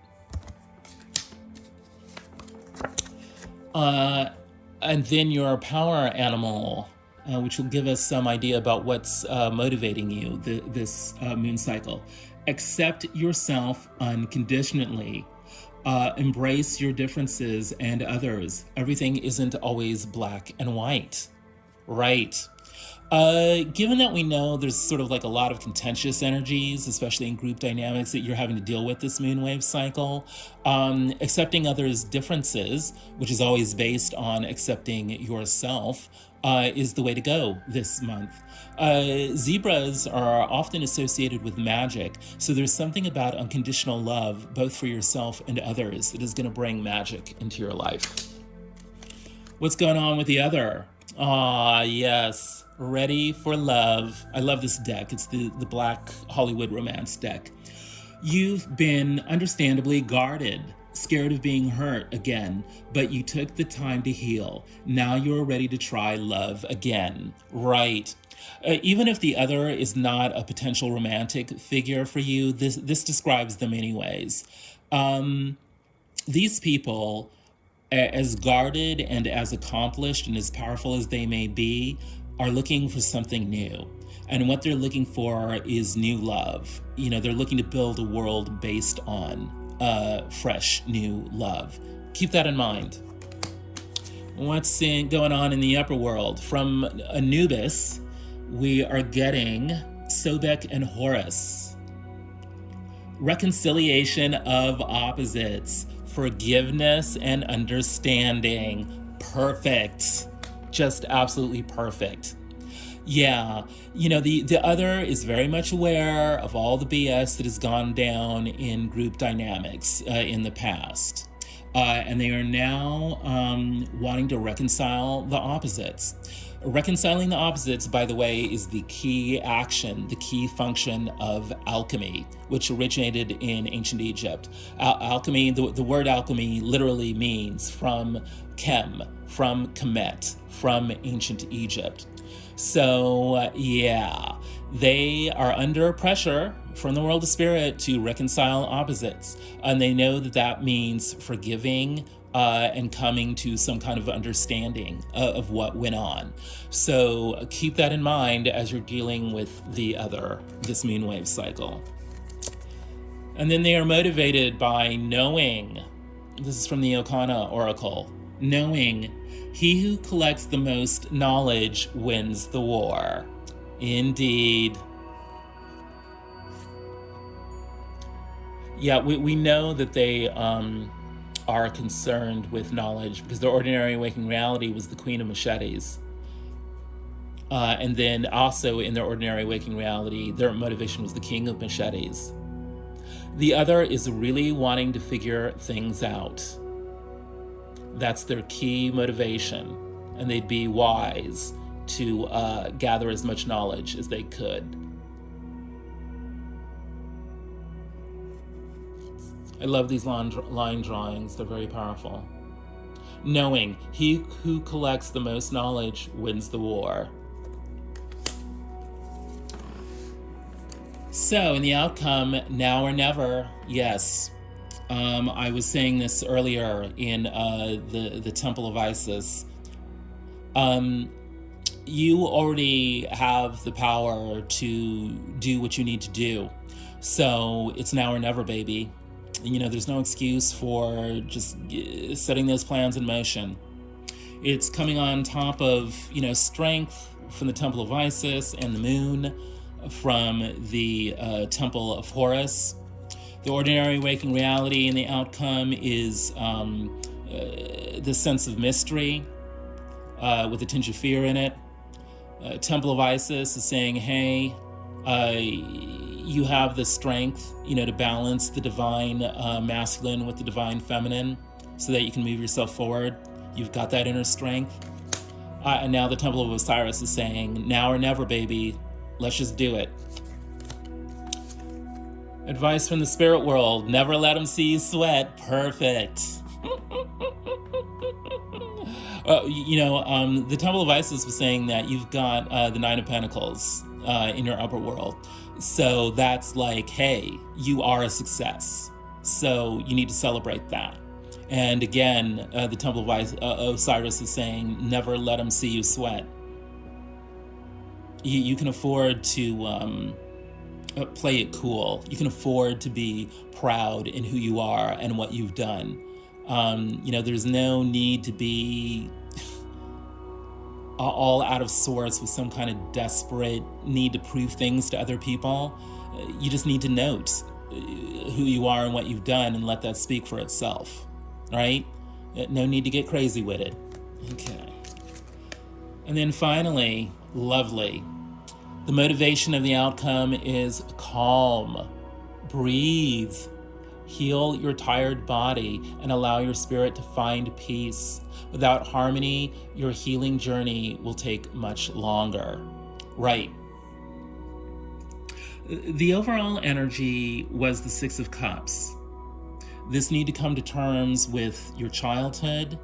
And then your power animal, which will give us some idea about what's motivating you this moon cycle. Accept yourself unconditionally. Embrace your differences and others. Everything isn't always black and white. Right. Given that we know there's sort of like a lot of contentious energies, especially in group dynamics that you're having to deal with this moonwave cycle, accepting others' differences, which is always based on accepting yourself, is the way to go this month. Zebras are often associated with magic, so there's something about unconditional love, both for yourself and others, that is going to bring magic into your life. What's going on with the other? Yes. Ready for love. I love this deck. It's the Black Hollywood Romance deck. You've been understandably guarded, scared of being hurt again, but you took the time to heal. Now you're ready to try love again. Right. Even if the other is not a potential romantic figure for you, this describes them anyways. These people, as guarded and as accomplished and as powerful as they may be, are looking for something new. And what they're looking for is new love. They're looking to build a world based on fresh, new love. Keep that in mind. What's going on in the upper world? From Anubis, we are getting Sobek and Horus. Reconciliation of opposites. Forgiveness and understanding. Perfect. Just absolutely perfect. Yeah, the other is very much aware of all the BS that has gone down in group dynamics in the past. And they are now wanting to reconcile the opposites. Reconciling the opposites, by the way, is the key action, the key function of alchemy, which originated in ancient Egypt. Alchemy, the word alchemy literally means from chem, from Kemet, from ancient Egypt. So, they are under pressure from the world of spirit to reconcile opposites. And they know that means forgiving and coming to some kind of understanding of what went on. So keep that in mind as you're dealing with this moonwave cycle. And then they are motivated by knowing, this is from the Okana Oracle, knowing he who collects the most knowledge wins the war. Indeed. Yeah, we know that they are concerned with knowledge because their ordinary waking reality was the Queen of Machetes. And then also in their ordinary waking reality, their motivation was the King of Machetes. The other is really wanting to figure things out. That's their key motivation, and they'd be wise to gather as much knowledge as they could. I love these line drawings. They're very powerful. Knowing he who collects the most knowledge wins the war. So in the outcome, now or never, yes. I was saying this earlier in the Temple of Isis. You already have the power to do what you need to do. So it's now or never, baby. There's no excuse for just setting those plans in motion. It's coming on top of, strength from the Temple of Isis and the moon from the Temple of Horus. The ordinary waking reality and the outcome is this sense of mystery with a tinge of fear in it. Temple of Isis is saying, hey, you have the strength, to balance the divine masculine with the divine feminine so that you can move yourself forward. You've got that inner strength. And now the Temple of Osiris is saying, now or never, baby. Let's just do it. Advice from the spirit world. Never let them see you sweat. Perfect. The Temple of Isis was saying that you've got the Nine of Pentacles in your upper world. So that's like, hey, you are a success. So you need to celebrate that. And again, the Temple of Osiris is saying, never let them see you sweat. You can afford to play it cool. You can afford to be proud in who you are and what you've done. There's no need to be all out of sorts with some kind of desperate need to prove things to other people. You just need to note who you are and what you've done and let that speak for itself, right? No need to get crazy with it. Okay. And then finally, lovely. The motivation of the outcome is calm. Breathe. Heal your tired body and allow your spirit to find peace. Without harmony, your healing journey will take much longer. Right. The overall energy was the Six of Cups. This need to come to terms with your childhood.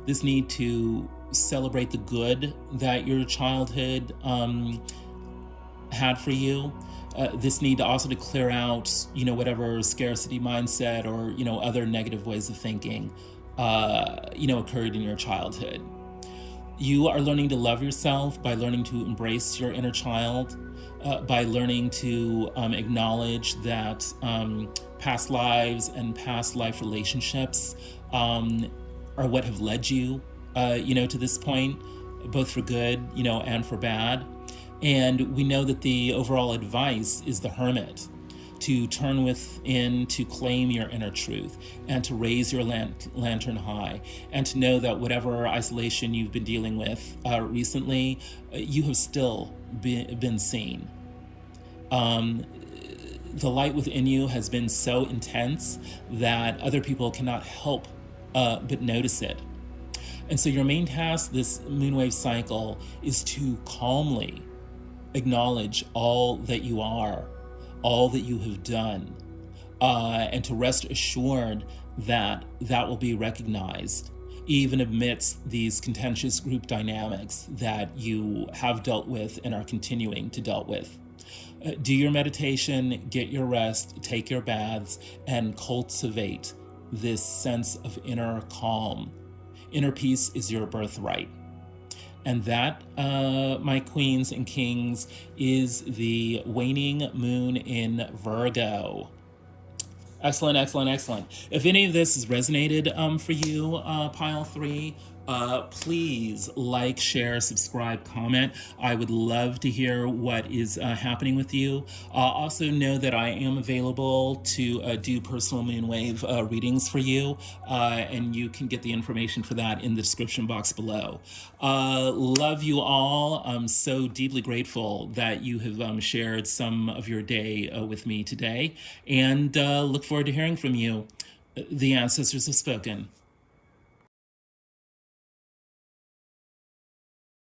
This need to celebrate the good that your childhood had for you. This need to also to clear out, whatever scarcity mindset or, other negative ways of thinking, occurred in your childhood. You are learning to love yourself by learning to embrace your inner child, by learning to acknowledge that past lives and past life relationships are what have led you, to this point, both for good, and for bad. And we know that the overall advice is the Hermit, to turn within, to claim your inner truth, and to raise your lantern high, and to know that whatever isolation you've been dealing with recently, you have still been seen. The light within you has been so intense that other people cannot help but notice it. And so your main task this moonwave cycle is to calmly acknowledge all that you are, all that you have done, and to rest assured that that will be recognized, even amidst these contentious group dynamics that you have dealt with and are continuing to deal with. Do your meditation, get your rest, take your baths, and cultivate this sense of inner calm. Inner peace is your birthright. And that, my queens and kings, is the waning moon in Virgo. Excellent, excellent, excellent. If any of this has resonated for you, pile 3, please like, share, subscribe, comment. I would love to hear what is happening with you. Also know that I am available to do personal moonwave readings for you, and you can get the information for that in the description box below. Love you all. I'm so deeply grateful that you have shared some of your day with me today, and look forward to hearing from you. The ancestors have spoken.